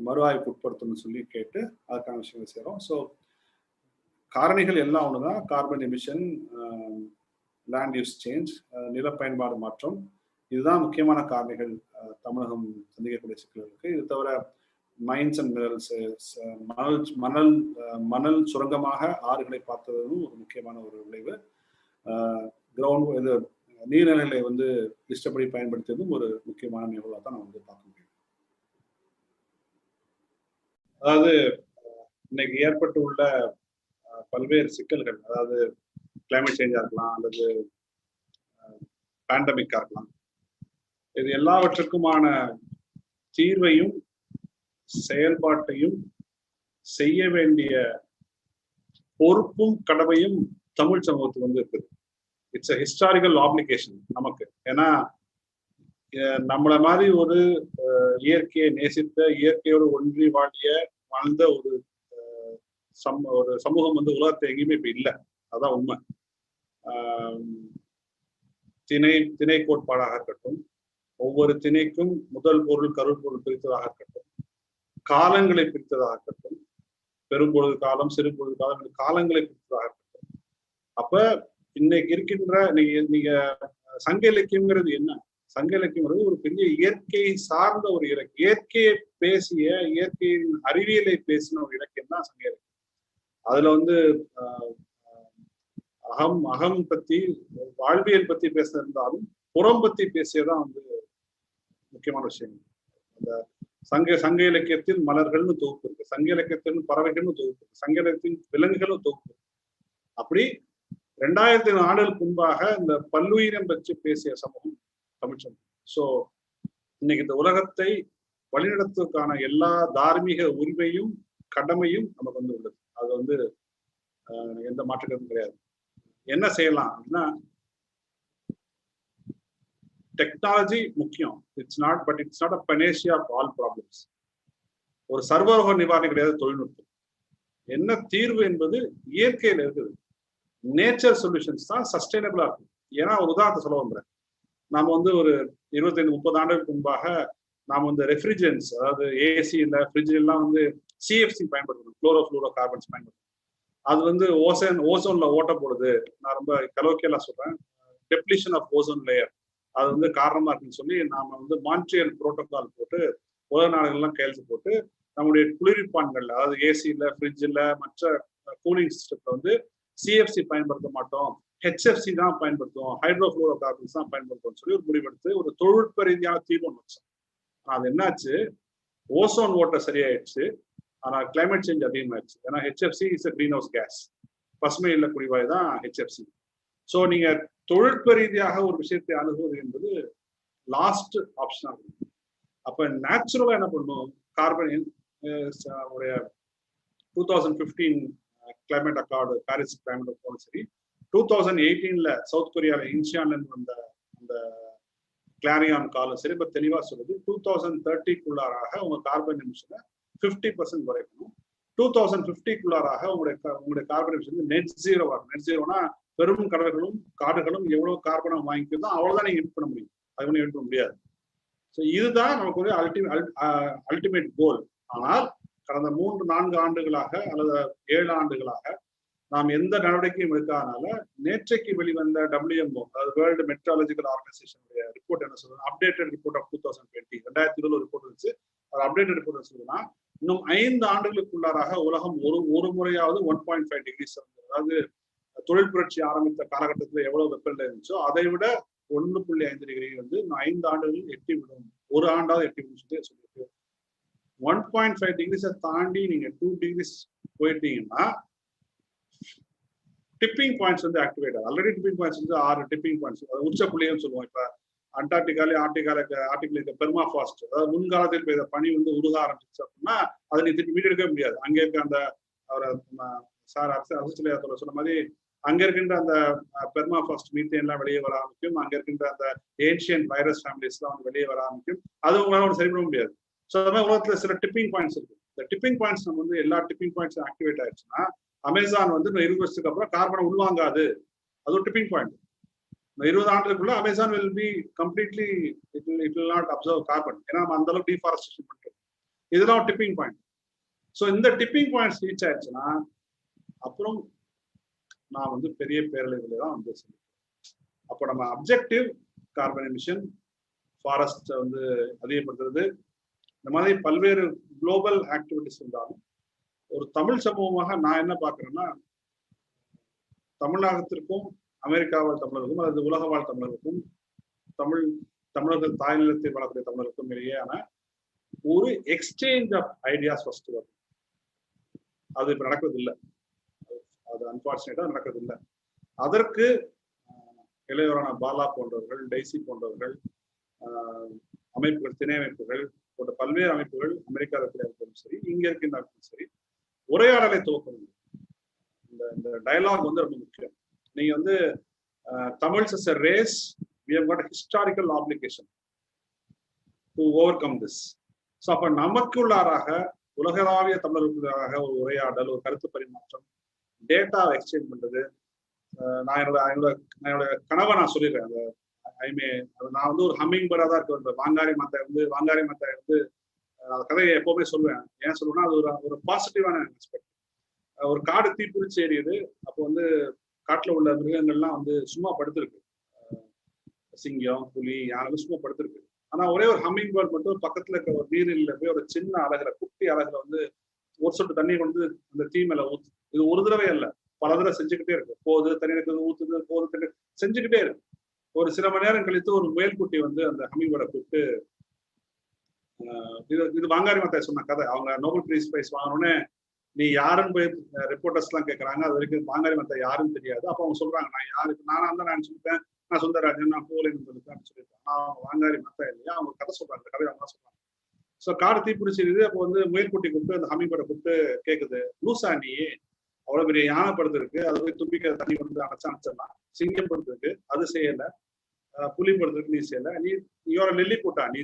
மறுஆய்வுக்கு உட்படுத்தணும்னு சொல்லி கேட்டு அதுக்கான விஷயங்கள் செய்கிறோம். ஸோ காரணிகள் எல்லாம் ஒன்று தான். Carbon emission, land use change, நில பயன்பாடு மாற்றம், இதுதான் முக்கியமான காரணிகள் தமிழகம் சந்திக்கக்கூடிய சிக்கல்களுக்கு. இது தவிர மைன்ஸ் அண்ட் மினரல்ஸ், மணல் சுரங்கமாக ஆறுகளை பார்த்ததும் ஒரு முக்கியமான ஒரு விளைவு. கிரவுண்ட் இது நீர்நிலைகளை வந்து இஷ்டப்படி பயன்படுத்தியதும் ஒரு முக்கியமான நிகழ்வாக தான் நம்ம வந்து பார்க்க முடியும். அதாவது இன்னைக்கு ஏற்பட்டு உள்ள பல்வேறு சிக்கல்கள், அதாவது கிளைமேட் சேஞ்சா இருக்கலாம் அல்லது பேண்டமிக்கா இருக்கலாம், இது எல்லாவற்றுக்குமான தீர்வையும் செயல்பாட்டையும் செய்ய வேண்டிய பொறுப்பும் கடமையும் தமிழ் சமூகத்துக்கு வந்து இருக்குது. இட்ஸ் a ஹிஸ்டாரிக்கல் ஆப்ளிகேஷன் நமக்கு. ஏன்னா நம்மள மாதிரி ஒரு இயற்கையை நேசித்த, இயற்கையோடு ஒன்றி வாழ்ந்த ஒரு சமூகம் வந்து உலகத்தை எங்கேயுமே இப்ப இல்லை. அதான் உண்மை. திணை கோட்பாடாக இருக்கட்டும், ஒவ்வொரு திணைக்கும் முதல் பொருள் கருப்பொருள் பிரித்ததாக இருக்கட்டும், காலங்களை பிரித்ததாக இருக்கட்டும், பெரும்பொழுது காலம், சிறு பொழுது காலம், காலங்களை பிரித்ததாக இருக்கட்டும். அப்ப இன்னைக்கு இருக்கின்ற நீங்க சங்க இலக்கியங்கிறது என்ன? சங்க இலக்கியங்கிறது ஒரு பெரிய இயற்கை சார்ந்த ஒரு இலக்கியம். இயற்கையை பேசிய, இயற்கையின் அறிவியலை பேசின ஒரு இலக்கியம் தான் சங்க இலக்கியம். அதுல வந்து அகம் பத்தி, வாழ்வியல் பத்தி பேசியிருந்தாலும் புறம் பத்தி பேசியதான் வந்து முக்கியமான விஷயம். அந்த சங்க இலக்கியத்தில் மலர்கள்னு தொகுப்பு இருக்கு, சங்க இலக்கியத்தின் பறவைகள்னு தொகுப்பு இருக்கு, சங்க இலக்கியத்தின் விலங்குகளும் தொகுப்பு இருக்கு. அப்படி 2000 ஆண்டுகளுக்கு முன்பாக இந்த பல்லுயிரம் பற்றி பேசிய சமூகம் தமிழ் சமூகம். ஸோ இன்னைக்கு இந்த உலகத்தை வழிநடத்துவதற்கான எல்லா தார்மீக உரிமையும் கடமையும் நமக்கு வந்து உள்ளது. அது வந்து எந்த மாற்றங்களும் கிடையாது. என்ன செய்யலாம் அப்படின்னா, டெக்னாலஜி முக்கியம். It's not a panacea of all problems. ஒரு சர்வரோக நிவாரணம் கிடையாது தொழில்நுட்பம். என்ன தீர்வு என்பது இயற்கையில் இருக்குது. நேச்சர் சொல்யூஷன்ஸ் தான் சஸ்டைனபிளா இருக்கும். ஏன்னா ஒரு உதாரணத்தை சொல்ல வந்தேன். நாம வந்து ஒரு 25-30 ஆண்டுகளுக்கு முன்பாக நாம வந்து ரெஃப்ரிஜரன்ஸ், அதாவது ஏசி இல்ல ஃப்ரிட்ஜ் எல்லாம் வந்து சிஎஃப்சி பயன்படுத்தணும், குளோரோஃப்ளூரோ கார்பன்ஸ் பயன்படுத்தணும். அது வந்து ஓசோன்ல ஓட்ட போடுது. நான் ரொம்ப கலோக்கியலா சொல்றேன், டெப்ளிஷன் ஆஃப் ஓசோன் லேயர், அது வந்து காரணமா இருக்குன்னு சொல்லி நாம வந்து மான்ட்ரியல் புரோட்டோகால் போட்டு உலக நாடுகள்லாம் கையெழுத்து போட்டு நம்முடைய குளிர்பான்கள்ல, அதாவது ஏசியில ஃப்ரிட்ஜில் மற்ற கூலிங் சிஸ்டத்துல வந்து சிஎஃப்சி பயன்படுத்த மாட்டோம், ஹெச்எஃப்சி தான் பயன்படுத்துவோம், ஹைட்ரோஃப்ளூரோ கார்பன்ஸ் தான் பயன்படுத்துவோம்னு சொல்லி ஒரு முடிவெடுத்து ஒரு தொழில்நுட்ப ரீதியான தீர்வு வச்சோம். அது என்னாச்சு, ஓசோன் ஓட்ட சரியாயிடுச்சு, ஆனா கிளைமேட் சேஞ்ச் அதிகமாயிடுச்சு. ஏன்னா HFC is green house case, பசுமை இல்ல குடிவாய் தான் ஹெச்எஃப்சி. ஸோ நீங்க தொழில்நுட்ப ரீதியாக ஒரு விஷயத்தை அணுகுவது என்பது லாஸ்ட் ஆப்ஷனா இருக்கும். அப்ப நேச்சுரலா என்ன பண்ணும், கார்பன் உடைய 2015 climate Accord, Paris climate Accord சரி, 2018 சவுத் கொரியால இன்சியான்ல வந்த அந்த கிளாரியான் காலம் சரி, இப்ப தெளிவா சொல்லுது 2030க்குள்ளாராக உங்க கார்பன் எமிஷனை 50% குறைக்கணும். 2050க்குள்ளாராக உங்களுடைய கார்பன் எமிஷன் நெட் ஜீரோ வரும். நெட் ஜீரோனா பெரும் கடல்களும் காடுகளும் எவ்வளவு கார்பனை வாங்கிக்கிறதோ அவ்வளவுதான் நீங்க எமிட் பண்ண முடியும், அது ஒன்றும் எமிட் பண்ண முடியாது. ஸோ இதுதான் நமக்கு ஒரு அல்டிமேட் கோல். ஆனால் கடந்த 3-4 ஆண்டுகளாக அல்லது 7 ஆண்டுகளாக நாம் எந்த நடவடிக்கையும் எடுக்காதனால நேற்றைக்கு வெளிவந்த WMO, அதாவது வேர்ல்டு மெட்ராலஜிக்கல் ஆர்கனைசேஷனுடைய ரிப்போர்ட் என்ன சொல்றது, அப்டேட்டட் ரிப்போர்ட் ஆஃப் 2020, 2020 ரிப்போர்ட் இருந்துச்சு. அது அப்டேட்டட் ரிப்போர்ட் சொல்லுதுன்னா இன்னும் 5 ஆண்டுகளுக்குள்ளாராக உலகம் ஒரு முறையாவது 1.5 டிகிரிஸ், அதாவது தொழில் புரட்சி ஆரம்பித்த காலகட்டத்தில் எவ்வளவு வெப்பநிலை இருந்துச்சோ அதை விட 1.5 டிகிரி வந்து 5 ஆண்டுகளில் எட்டி விடும், ஒரு ஆண்டாவது எட்டி விடும் சொல்லிட்டு 1.5 டிகிரிஸை தாண்டி நீங்க 2 டிகிரிஸ் போயிட்டீங்கன்னா டிப்பிங் பாயிண்ட்ஸ் வந்து ஆக்டிவேட் ஆகும். ஆல்ரெடி டிப்பிங் பாயிண்ட்ஸ் வந்து 6 டிப்பிங் பாயிண்ட்ஸ், அது உச்ச புள்ளியும் சொல்லுவோம். இப்ப அண்டார்டிகாலே ஆர்டிகல் பெர்மாஃபாஸ்ட், அதாவது முன்காலத்தில் பெய்த பனி வந்து உருக ஆரம்பிச்சு அப்படின்னா அதை நீ திருப்பி மீட்டெடுக்கவே முடியாது. அங்க இருக்க அந்த அரசியல் சொன்ன மாதிரி அங்க இருக்கின்ற அந்த பெர்மாஃபாஸ்ட் மீத்தேன் எல்லாம் வெளியே வர ஆரம்பிக்கும். அங்க இருக்கின்ற அந்த ஏன்ஷியன் வைரஸ் ஃபேமிலிஸ் எல்லாம் வந்து வெளியே வர ஆரம்பிக்கும். அது உங்களால சரி பண்ண முடியாது. ஸோ அது மாதிரி உலகத்துல சில டிப்பிங் பாயிண்ட்ஸ் இருக்கு. இந்த டிப்பிங் பாயிண்ட்ஸ் நம்ம வந்து எல்லா டிப்பிங் பாயிண்ட்ஸும் ஆக்டிவேட் ஆயிடுச்சுன்னா அமேசான் வந்து 20 வருஷத்துக்கு அப்புறம் கார்பனை உள்வாங்காது. அது ஒரு டிப்பிங் பாயிண்ட். 20 ஆண்டுக்குள்ள Amazon will be completely it will not absorb carbon. ஏன்னா நம்ம அந்த அளவுக்கு டீஃபாரஸ்டேஷன் பண்றோம். இதெல்லாம் ஒரு டிப்பிங் பாயிண்ட். ஸோ இந்த டிப்பிங் பாயிண்ட்ஸ் ரீச் ஆயிடுச்சுன்னா அப்புறம் நான் வந்து பெரிய பேரழிவுகளை தான் வந்து சொல்லிக்கிறேன். அப்போ நம்ம அப்ஜெக்டிவ் கார்பன் எமிஷன், ஃபாரஸ்ட் வந்து அதிகப்படுத்துறது, இந்த மாதிரி பல்வேறு குளோபல் ஆக்டிவிட்டிஸ் இருந்தாலும் ஒரு தமிழ் சமூகமாக நான் என்ன பார்க்குறேன்னா, தமிழகத்திற்கும் அமெரிக்காவாழ் தமிழர்களுக்கும் அல்லது உலக வாழ் தமிழர்களுக்கும் தமிழர்கள் தாய்நிலத்தை வளர்க்கிற தமிழர்களுக்கும் இடையேயான ஒரு எக்ஸ்சேஞ்ச் ஆஃப் ஐடியாஸ் ஃபர்ஸ்ட் வரும். அது இப்ப நடக்கிறது இல்லை, அது அன்பார்ச்சுனேட்டா நடக்கிறது இல்லை. அதற்கு இளையோரான பாலா போன்றவர்கள், டெய்சி போன்றவர்கள், அமைப்புகள், திணை அமைப்புகள் போன்ற பல்வேறு அமைப்புகள் அமெரிக்காவில் இருந்தாலும் சரி, இங்க இருக்கின்றாலும் சரி, உரையாடலை துவக்கணும். இந்த டயலாக் வந்து ரொம்ப முக்கியம். நீங்க வந்து Tamils as a race we have got a historical obligation to overcome this. So அப்ப நமக்குள்ளாராக உலகளாவிய தமிழர்களுக்காக ஒரு உரையாடல், ஒரு கருத்து பரிமாற்றம், டேட்டா எக்ஸ்சேஞ்ச் பண்றது. நான் என்னோட கனவை நான் சொல்லிடுறேன். நான் வந்து ஒரு ஹம்மிங் பேர்டா தான் இருக்க. வாங்காரி மத்தை வந்து கதையை எப்பவுமே சொல்லுவேன். ஏன் சொல்லுவேன்னா அது ஒரு பாசிட்டிவான ஆஸ்பெக்ட். ஒரு காடு தீப்பிடிச்சு எரியுது. அப்போ வந்து காட்டுல உள்ள மிருகங்கள்லாம் வந்து சும்மா படுத்திருக்கு, சிங்கம், புலி, யாரும் சும்மா படுத்திருக்கு. ஆனா ஒரே ஒரு ஹம்மிங் பேர்ட் மட்டும் பக்கத்துல இருக்க ஒரு நீரில் போய் ஒரு சின்ன அழகுல, குட்டி அழகுல வந்து ஒரு சொட்டு தண்ணி கொண்டு அந்த தீ மேல ஊத்து. இது ஒரு தடவை இல்லை, பல தடவை செஞ்சுக்கிட்டே இருக்கு. போகுது, தண்ணி எடுக்கிறது, ஊத்துது, போகுது, தண்ணி செஞ்சுக்கிட்டே இருக்கு. ஒரு சில மணி நேரம் கழித்து ஒரு முயல்குட்டி வந்து அந்த ஹம்மிங் பேர்டை கூப்பிட்டு, இது வாங்காரி மத்தை சொன்ன கதை. அவங்க நோபல் பிரைஸ் வாங்கணும்னு நீ யாருன்னு போய் ரிப்போர்ட்டர்ஸ் எல்லாம் கேட்கறாங்க. அது வரைக்கும் வாங்காரி மத்தை யாருன்னு தெரியாது. அப்போ அவங்க சொல்றாங்க, நான் யாருக்கு, நானா தான் நான் சொல்லிட்டேன், நான் சுந்தரராஜன், நான் போலின்னு சொல்லிட்டேன் சொல்லியிருக்கேன். ஆனா அவங்க வாங்காரி மத்தை இல்லையா, அவங்க கதை சொல்றாங்க. கதை அவங்க சொன்னாங்க. ஸோ காடு தீப்பிடிச்சிருது. அப்போ வந்து முயல்குட்டி கூப்பிட்டு அந்த ஹம்மிங்-பேர்டை கூப்பிட்டு கேட்குது, லூசா நீ, அவ்வளவு பெரிய யானை படுத்து இருக்கு, அது போய் தும்பிக்கை தண்ணி வந்து அணைச்சிடலாம். சிங்கம் படுத்து இருக்கு, அது செய்யல. புலி படுத்து இருக்கு, நீ செய்யல. நீ யோர நெல்லி போட்டா, நீ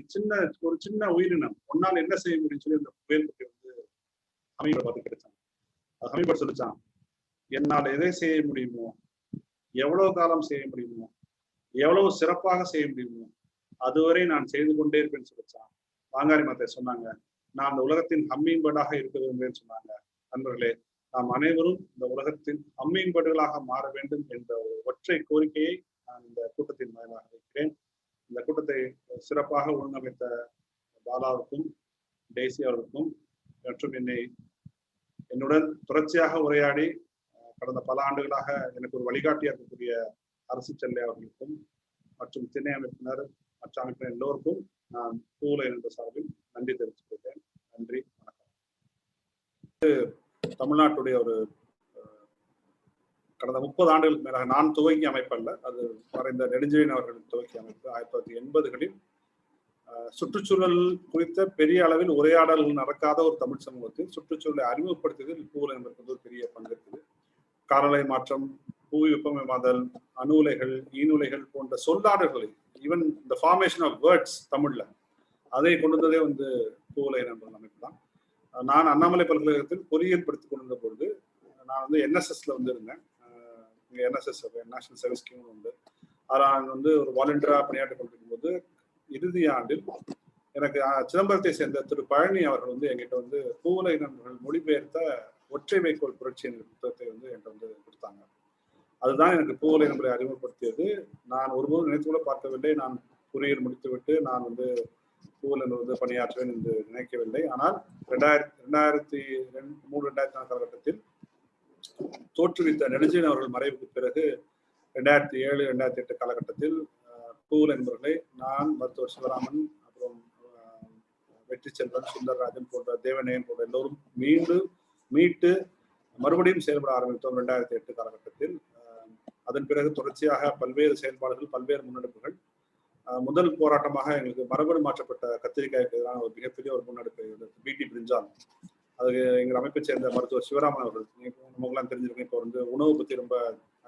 ஒரு சின்ன உயிரினம், உன்னால் என்ன செய்ய முடியும்னு சொல்லி அந்த முயல்குட்டி வந்து ஹம்மிங்-பேர்டை பார்த்து கிடைச்சான். ஹம்மிங்-பேர்ட் சொல்லிச்சான், என்னால் எதை செய்ய முடியுமோ, எவ்வளவு காலம் செய்ய முடியுமோ, எவ்வளவு சிறப்பாக செய்ய முடியுமோ அதுவரை நான் செய்து கொண்டே இருப்பேன்னு சொல்லிச்சான். பாங்காரி மாத்தை சொன்னாங்க, நான் அந்த உலகத்தின் ஹம்மிங்-பேர்டாக இருக்க விரும்புகிறேன்னு சொன்னாங்க. நண்பர்களே, நாம் அனைவரும் இந்த உலகத்தின் ஹம்மிங்-பேர்டுகளாக மாற வேண்டும் என்ற ஒரு ஒற்றை கோரிக்கையை நான் இந்த கூட்டத்தின் வாயிலாக வைக்கிறேன். இந்த கூட்டத்தை சிறப்பாக ஒழுங்கமைத்த பாலாவுக்கும் டெய்சி அவர்களுக்கும் மற்றும் என்னுடன் தொடர்ச்சியாக உரையாடி கடந்த பல ஆண்டுகளாக எனக்கு ஒரு வழிகாட்டியாக இருக்கக்கூடிய அரசு செல்லை அவர்களுக்கும் மற்றும் திணை அமைப்பினர் மற்ற அமைப்பினர் எல்லோருக்கும் நான் பூவுலக என்ற சார்பில் நன்றி தெரிவித்துக் கொள்கிறேன். நன்றி, வணக்கம். தமிழ்நாட்டுடைய ஒரு கடந்த 30 ஆண்டுகளுக்கு மேலாக நான் துவங்கிய அமைப்பு அல்ல, அது மறைந்த நெடுஞ்செழியன் அவர்கள் துவக்கிய அமைப்பு. 1980களில் சுற்றுச்சூழல் குறித்த பெரிய அளவில் உரையாடல்கள் நடக்காத ஒரு தமிழ் சமூகத்தில் சுற்றுச்சூழலை அறிமுகப்படுத்துவதில் பூவுலகம் என்பது ஒரு பெரிய பங்கு இருக்குது. காலநிலை மாற்றம், புவி வெப்பமயமாதல், அணு உலைகள், ஈனுலைகள் போன்ற சொல்லாடல்களை, ஈவன் இந்த ஃபார்மேஷன் ஆஃப் வேர்ட்ஸ் தமிழ்ல அதை கொண்டு வந்ததே வந்து பூவுலக நண்பர்கள் அமைப்பு தான். நான் அண்ணாமலை பல்கலைக்கழகத்தில் பொறியியல் படித்துக் கொண்டிருந்த பொழுது நான் வந்து என்எஸ்எஸ்ல வந்து இருந்தேன். என்எஸ்எஸ் நேஷனல் சர்வீஸ் ஸ்கீம் உண்டு. நான் வந்து ஒரு வாலண்டியரா பணியாற்றி கொண்டிருக்கும் போது இறுதி ஆண்டில் எனக்கு சிதம்பரத்தை சேர்ந்த திரு பழனி அவர்கள் வந்து எங்கிட்ட வந்து பூவுலக நண்பர்கள் மொழிபெயர்த்த ஒற்றை வைக்கோல் புரட்சி என்ற புத்தகத்தை வந்து என்கிட்ட வந்து கொடுத்தாங்க. அதுதான் எனக்கு பூவுலக நண்பர்களை அறிமுகப்படுத்தியது. நான் ஒருபோதும் நினைத்து கூட பார்க்கவில்லை. நான் பொறியியல் முடித்துவிட்டு நான் வந்து பூவுலக வந்து பணியாற்றுவேன் என்று நினைக்கவில்லை. ஆனால் 2003-2004 காலகட்டத்தில் தோற்றுவித்த நெடுஞ்செழியன் அவர்கள் மறைவுக்கு பிறகு 2007-2008 காலகட்டத்தில் பூவுலக நண்பர்களை நான், மருத்துவர் சிவராமன், அப்புறம் வெற்றி செல்வன், சுந்தரராஜன் போன்ற தேவநேயன் போன்ற எல்லோரும் மீட்டு மறுபடியும் செயல்பட ஆரம்பித்தோம் 2008 காலகட்டத்தில். அதன் பிறகு தொடர்ச்சியாக பல்வேறு செயல்பாடுகள், பல்வேறு முன்னெடுப்புகள். முதல் போராட்டமாக எங்களுக்கு மரபணு மாற்றப்பட்ட கத்திரிக்காய்க்கு எதிரான ஒரு மிகப்பெரிய ஒரு முன்னெடுப்பு பிடி பிரிஞ்சால். அது எங்கள் அமைப்பை சேர்ந்த மருத்துவர் சிவராமன் அவர்கள், நமக்குலாம் தெரிஞ்சிருக்கேன், இப்போ வந்து உணவு பற்றி ரொம்ப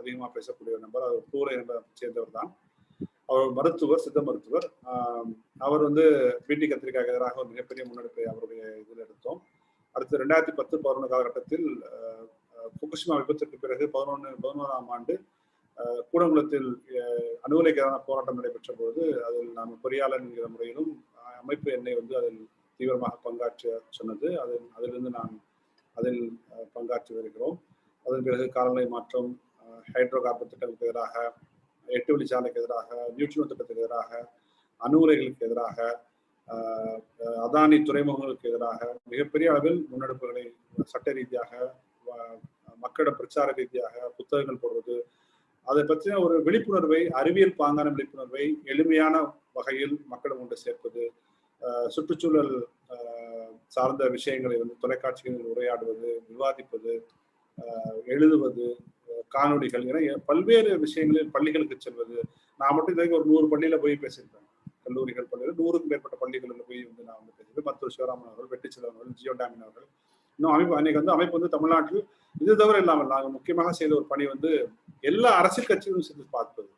அதிகமாக பேசக்கூடிய நபர். அவர் பூவுலக நண்பரை சேர்ந்தவர் தான். அவர் மருத்துவர், சித்த மருத்துவர். அவர் வந்து பிடி கத்திரிக்காய்க்கு எதிராக ஒரு மிகப்பெரிய முன்னெடுப்பை அவருடைய இதில் எடுத்தோம். அடுத்து 2010-11 காலகட்டத்தில் புகுஷிமா விபத்துக்கு பிறகு 11ஆம் ஆண்டு கூடங்குளத்தில் அணு உலைக்கு எதிரான போராட்டம் நடைபெற்ற போது அதில் நான் பொறியாளர் என்கிற முறையிலும் அமைப்பு என்னை வந்து அதில் தீவிரமாக பங்காற்ற சொன்னது. அதிலிருந்து நான் அதில் பங்காற்றி வருகிறோம். அதன் பிறகு காலநிலை மாற்றம், ஹைட்ரோ கார்பன் திட்டங்களுக்கு எதிராக, 8 வழிச்சாலைக்கு எதிராக, நியூட்ரினோ திட்டத்துக்கு எதிராக, அணு உலைகளுக்கு எதிராக, அதானி துறைமுகங்களுக்கு எதிராக மிகப்பெரிய அளவில் முன்னெடுப்புகளை சட்ட ரீதியாக, மக்களிட பிரச்சார ரீதியாக புத்தகங்கள் போடுவது, அதை பற்றின ஒரு விழிப்புணர்வை, அறிவியல் பாங்கான விழிப்புணர்வை எளிமையான வகையில் மக்களிடம் கொண்டு சேர்ப்பது, சுற்றுச்சூழல் சார்ந்த விஷயங்களை வந்து தொலைக்காட்சிகளில் உரையாடுவது, விவாதிப்பது, எழுதுவது, காணொலிகள் என பல்வேறு விஷயங்களில் பள்ளிகளுக்கு செல்வது. நான் மட்டும் இதுவரைக்கும் ஒரு 100 பள்ளியில போய் பேசியிருக்கேன். கல்லூரிகள் பள்ளிகள் 100க்கும் மேற்பட்ட பள்ளிகளில் போய் வந்து நான் வந்து பேசுவேன். மருத்துவர் சிவராமன் அவர்கள், வெற்றி செல்வன் அவர்கள், ஜியோ டாமின் அவர்கள், இன்னும் அமைப்பு அன்னைக்கு வந்து அமைப்பு வந்து தமிழ்நாட்டில் இது தவிர இல்லாமல் நாங்கள் முக்கியமாக செய்த ஒரு பணி வந்து எல்லா அரசியல் கட்சிகளும் சென்று பார்ப்பது.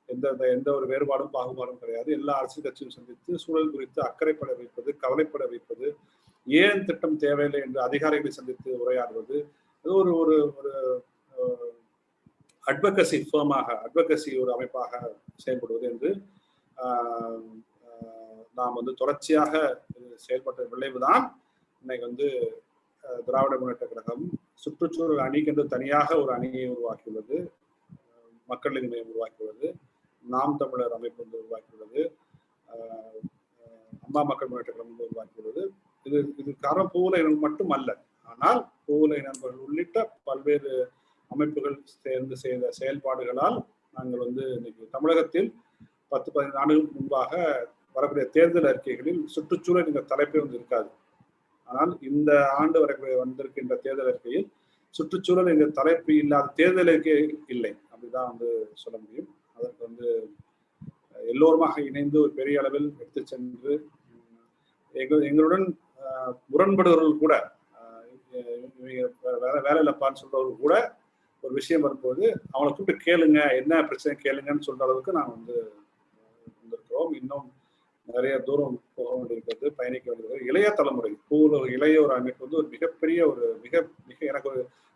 எந்த ஒரு வேறுபாடும் பாகுபாடும் கிடையாது. எல்லா அரசியல் கட்சியும் சந்தித்து சூழல் குறித்து அக்கறைப்பட வைப்பது, கவலைப்பட வைப்பது, ஏன் திட்டம் தேவையில்லை என்று அதிகாரிகளை சந்தித்து உரையாடுவது, அது ஒரு ஒரு அட்வொகசி ஃபர்மாக, அட்வொகசி ஒரு அமைப்பாக செயல்படுவது என்று நாம் வந்து தொடர்ச்சியாக செயல்பட்ட விளைவுதான் இன்னைக்கு வந்து திராவிட முன்னேற்ற கழகம் சுற்றுச்சூழல் அணிக்கென்று தனியாக ஒரு அணியை உருவாக்கியுள்ளது, மக்கள் நீதி மையம் உருவாக்கியுள்ளது, நாம் தமிழர் அமைப்பு வந்து உருவாக்கியுள்ளது, அம்மா மக்கள் முன்னேற்ற கழகம் உருவாக்கியுள்ளது. இது காரணம் பூவுலக மட்டும் அல்ல, ஆனால் பூவுலக நண்பர்கள் உள்ளிட்ட பல்வேறு அமைப்புகள் சேர்ந்து செய்த செயல்பாடுகளால் நாங்கள் வந்து இன்னைக்கு தமிழகத்தில் 10-15 ஆண்டுகளுக்கு முன்பாக வரக்கூடிய தேர்தல் அறிக்கைகளில் சுற்றுச்சூழல் இந்த தலைப்பே வந்து இருக்காது. ஆனால் இந்த ஆண்டு வரை வந்திருக்கின்ற தேர்தல் அறிக்கையில் சுற்றுச்சூழல் என்ற தலைப்பு இல்லாத தேர்தல் அறிக்கை இல்லை, அப்படிதான் வந்து சொல்ல முடியும். அதற்கு வந்து எல்லோருமாக இணைந்து ஒரு பெரிய அளவில் எடுத்து சென்று எங்களுடன் முரண்படுவர்கள் கூட வேலை இல்லப்பான்னு சொல்றவர்கள் கூட ஒரு விஷயம் வரும்போது அவங்களை கூப்பிட்டு கேளுங்க, என்ன பிரச்சனை கேளுங்கன்னு சொல்ற அளவுக்கு நான் வந்திருக்கிறோம். இன்னும் நிறைய தூரம் போக வேண்டியிருக்கிறது, பயணிக்க வேண்டியிருக்கிறது. இளைய தலைமுறை இளைய ஒரு அமைப்பு ஒரு மிகப்பெரிய மிக மிக எனக்கு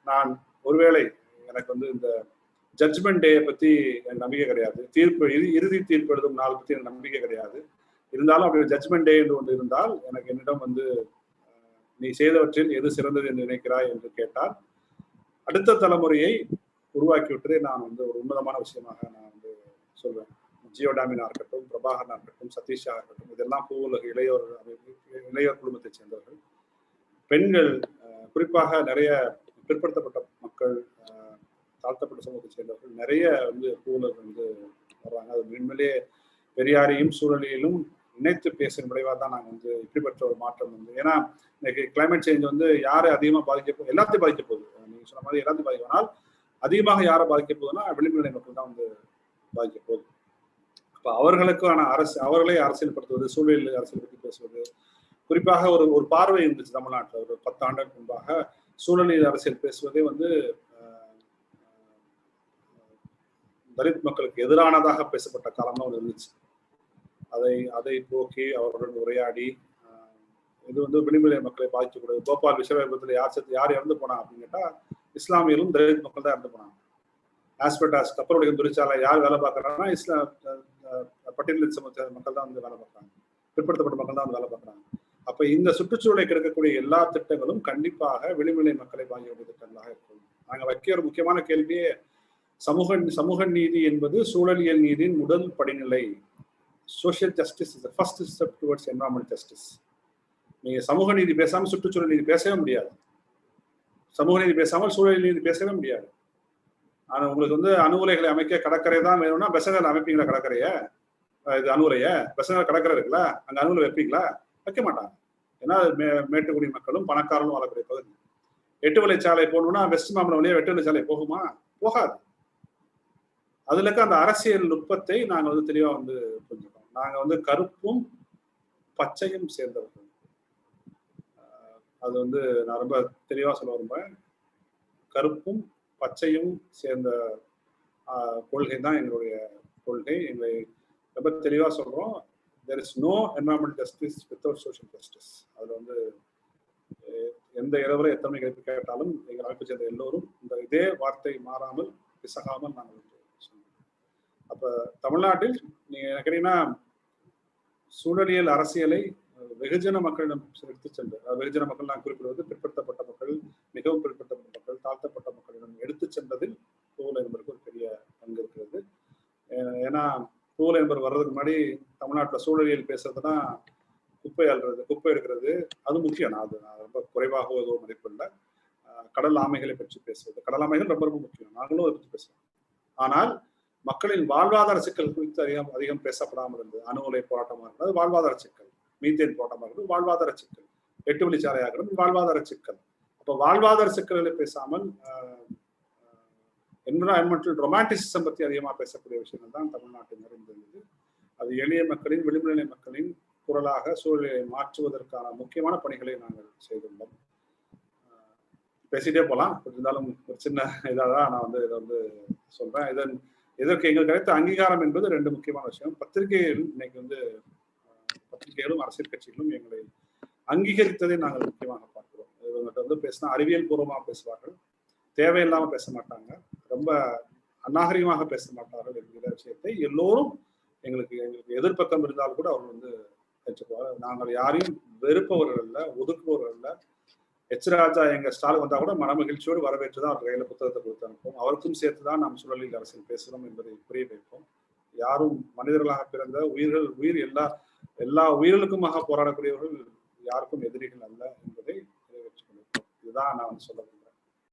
நான் ஒருவேளை எனக்கு இந்த ஜட்ஜ்மெண்ட் டே பத்தி எனக்கு நம்பிக்கை கிடையாது, இறுதி தீர்ப்பு எழுதும் நாள் பத்தி எனக்கு நம்பிக்கை கிடையாது. இருந்தாலும் அப்படி ஜட்ஜ்மெண்ட் டே என்று ஒன்று இருந்தால் எனக்கு என்னிடம் நீ செய்தவற்றில் எது சிறந்தது என்று நினைக்கிறாய் என்று கேட்டால் அடுத்த தலைமுறையை உருவாக்கி விட்டதே நான் ஒரு உன்னதமான விஷயமாக நான் சொல்வேன். ஜியோடாமினா இருக்கட்டும், பிரபாகரனா இருக்கட்டும், சதீஷா இருக்கட்டும், இதெல்லாம் பூவுலக இளையோர் குடும்பத்தை சேர்ந்தவர்கள். பெண்கள் குறிப்பாக நிறைய பிற்படுத்தப்பட்ட மக்கள், தாழ்த்தப்பட்ட சமூகத்தை சேர்ந்தவர்கள் நிறைய பூவுலக வர்றாங்க. அது உண்மையிலேயே பெரியாரையும் சூழலிலும் இணைத்து பேசும் விளைவாக தான் நாங்கள் இப்படிப்பட்ட ஒரு மாற்றம் ஏன்னா இன்னைக்கு கிளைமேட் சேஞ்ச் யாரை அதிகமாக பாதிக்க எல்லாத்தையும் பாதிக்க போகுது. நீங்க சொன்ன மாதிரி எல்லாத்தையும் பாதிக்கனால் அதிகமாக யாரை பாதிக்க போகுதுன்னா விளிம்புநிலை மக்கள் தான் பாதிக்க போகுது. அப்போ அவர்களுக்கான அவர்களே அரசியல்படுத்துவது, சூழலில் அரசியல் பற்றி பேசுவது, குறிப்பாக ஒரு பார்வை இருந்துச்சு தமிழ்நாட்டில் ஒரு 10 ஆண்டுகளுக்கு முன்பாக சூழலில் அரசியல் பேசுவதே தலித் மக்களுக்கு எதிரானதாக பேசப்பட்ட காலம்லாம் ஒன்று இருந்துச்சு. அதை போக்கி அவர்களுடன் உரையாடி இது விளிம்புநிலை மக்களை பாதிக்கக்கூடாது. போபால் விஸ்வவிபத்தில் யார் இறந்து போனா அப்படின்னு கேட்டா இஸ்லாமியர்களும் தலித் மக்கள் தான் இறந்து போனாங்க. ஆஸ்பெட்டாஸ் கப்பலுடைய தொழிற்சாலை யார் வேலை பார்க்கறாங்கன்னா பட்டியலின் சமூக மக்கள் தான் வேலை பார்க்குறாங்க, பிற்படுத்தப்பட்ட மக்கள் தான் வேலை பார்க்குறாங்க. அப்ப இந்த சுற்றுச்சூழலை கிடைக்கக்கூடிய எல்லா திட்டங்களும் கண்டிப்பாக விளிம்புநிலை மக்களை பாதிக்கக்கூடிய திட்டங்களாக இருக்கும். நாங்க வைக்க ஒரு முக்கியமான கேள்வியே சமூக நீதி என்பது சூழலியல் நீதியின் முதல் படிநிலை. Social justice is the first step towards environment justice. நீங்க சமூக நீதி பேசாம சுற்றுச்சூழல் நீதி பேசவே முடியாது, சமூக நீதி பேசாமல் சூழல் நீதி பேசவே முடியாது. ஆனா உங்களுக்கு அணு உலைகளை அமைக்க கடற்கரை தான் வேணும்னா பெசங்கல் அமைப்பீங்களா? கடற்கரைய இது அணு உலைய பெசங்கல் கடற்கரை இருக்குல்ல, அங்க அணு உலை வைப்பீங்களா? வைக்க மாட்டாங்க. ஏன்னா மேட்டுக்குடி மக்களும் பணக்காரர்களும் வாழக்கூடிய பகுதி. 8 வழிச்சாலை போகணும்னா வெஸ்ட் மாம்பலம் வழியா 8 வழிச்சாலை போகுமா? போகாது. அதுல இருக்க அந்த அரசியல் நுட்பத்தை நாங்க தெளிவா புரிஞ்சுக்கோம். நாங்க கருப்பும் பச்சையும் சேர்ந்தவர்கள். அது நான் ரொம்ப தெளிவா சொல்ல விரும்புறேன். கருப்பும் பச்சையும் சேர்ந்த கொள்கை தான் எங்களுடைய கொள்கை. எங்களை ரொம்ப தெளிவா சொல்றோம். there is no environmental justice without social justice. அதுல எந்த இரவுல எத்தனை கேள்வி கேட்டாலும் எங்கள் அமைப்பை சேர்ந்த எல்லோரும் இதே வார்த்தை மாறாமல் பிசகாமல் நாங்கள் சொல்லுவோம். அப்ப தமிழ்நாட்டில் நீங்க கேட்டீங்கன்னா சூழலியல் அரசியலை வெகுஜன மக்களிடம் எடுத்து சென்று, வெகுஜன மக்கள் நான் குறிப்பிடுவது பிற்படுத்தப்பட்ட மக்கள், மிகவும் பிற்படுத்தப்பட்ட மக்கள், தாழ்த்தப்பட்ட மக்களிடம் எடுத்து சென்றதில் பூவுலக என்பதற்கு ஒரு பெரிய பங்கு இருக்கிறது. ஏன்னா பூவுலக என்பது வர்றதுக்கு முன்னாடி தமிழ்நாட்டில் சூழலியல் பேசுறதுன்னா குப்பை அள்ளுறது, குப்பை எடுக்கிறது, அது முக்கியம். நான் ரொம்ப குறைவாக ஒரு மதிப்பு இல்லை. கடல் ஆமைகளை பற்றி பேசுவது, கடல் ஆமைகள் ரொம்ப ரொம்ப முக்கியம், நாங்களும் அதை பற்றி பேசுவோம். ஆனால் மக்களின் வாழ்வாதார சிக்கல் குறித்து அதிகம் பேசப்படாமல் இருந்தது. அணு உலை போராட்டமாக இருந்தது வாழ்வாதார சிக்கல், மீத்தேன் போராட்டமாக இருந்தது வாழ்வாதார சிக்கல், 8 வழிச்சாலையாக இருந்தது வாழ்வாதார சிக்கல். அப்போ வாழ்வாதார சிக்கல்களை பேசாமல் என்விரான்மெண்டல் ரொமான்டிசிசம் பற்றி அதிகமாக பேசக்கூடிய விஷயங்கள் தான் தமிழ்நாட்டில் நிறைந்திருந்தது. அது எளிய மக்களின், விளிம்புநிலை மக்களின் குரலாக சூழலை மாற்றுவதற்கான முக்கியமான பணிகளை நாங்கள் செய்துள்ளோம். பேசிட்டே போகலாம், இருந்தாலும் ஒரு சின்ன இதாக தான் நான் இதை சொல்றேன். இதற்கு எங்களுக்கு கிடைத்த அங்கீகாரம் என்பது 2 முக்கியமான விஷயம். பத்திரிகைகள் இன்னைக்கு பத்திரிகைகளும் அரசியல் கட்சிகளும் எங்களை அங்கீகரித்ததை நாங்கள் முக்கியமாக பார்க்கிறோம். இவங்ககிட்ட பேசினா அறிவியல் பூர்வமாக பேசுவார்கள், தேவையில்லாம பேச மாட்டாங்க, ரொம்ப அநாகரிகமாக பேச மாட்டார்கள் என்கிற விஷயத்தை எல்லோரும் எங்களுக்கு எதிர்ப்பக்கம் இருந்தால் கூட அவர்கள் ஏற்றுக்குவார். நாங்கள் யாரையும் வெறுப்பவர்கள் இல்லை, ஒதுக்குபவர்கள் இல்லை. ராஜா எங்க ஸ்டாலுக்கு வந்தா கூட மனமகிழ்ச்சியோடு வரவேற்றுதான் அவர் கையில புத்தகத்தை கொடுத்து அனுப்போம். அவருக்கும் சேர்த்துதான் நாம் சூழலில் அரசியல் பேசுகிறோம் என்பதை புரிய வைப்போம். யாரும் மனிதர்களாக பிறந்த உயிர் எல்லா உயிர்களுக்குமாக போராடக்கூடியவர்கள் யாருக்கும் எதிரிகள் அல்ல என்பதை நிறைவேற்றிக் கொண்டிருக்கிறோம். இதுதான் நான் சொல்ல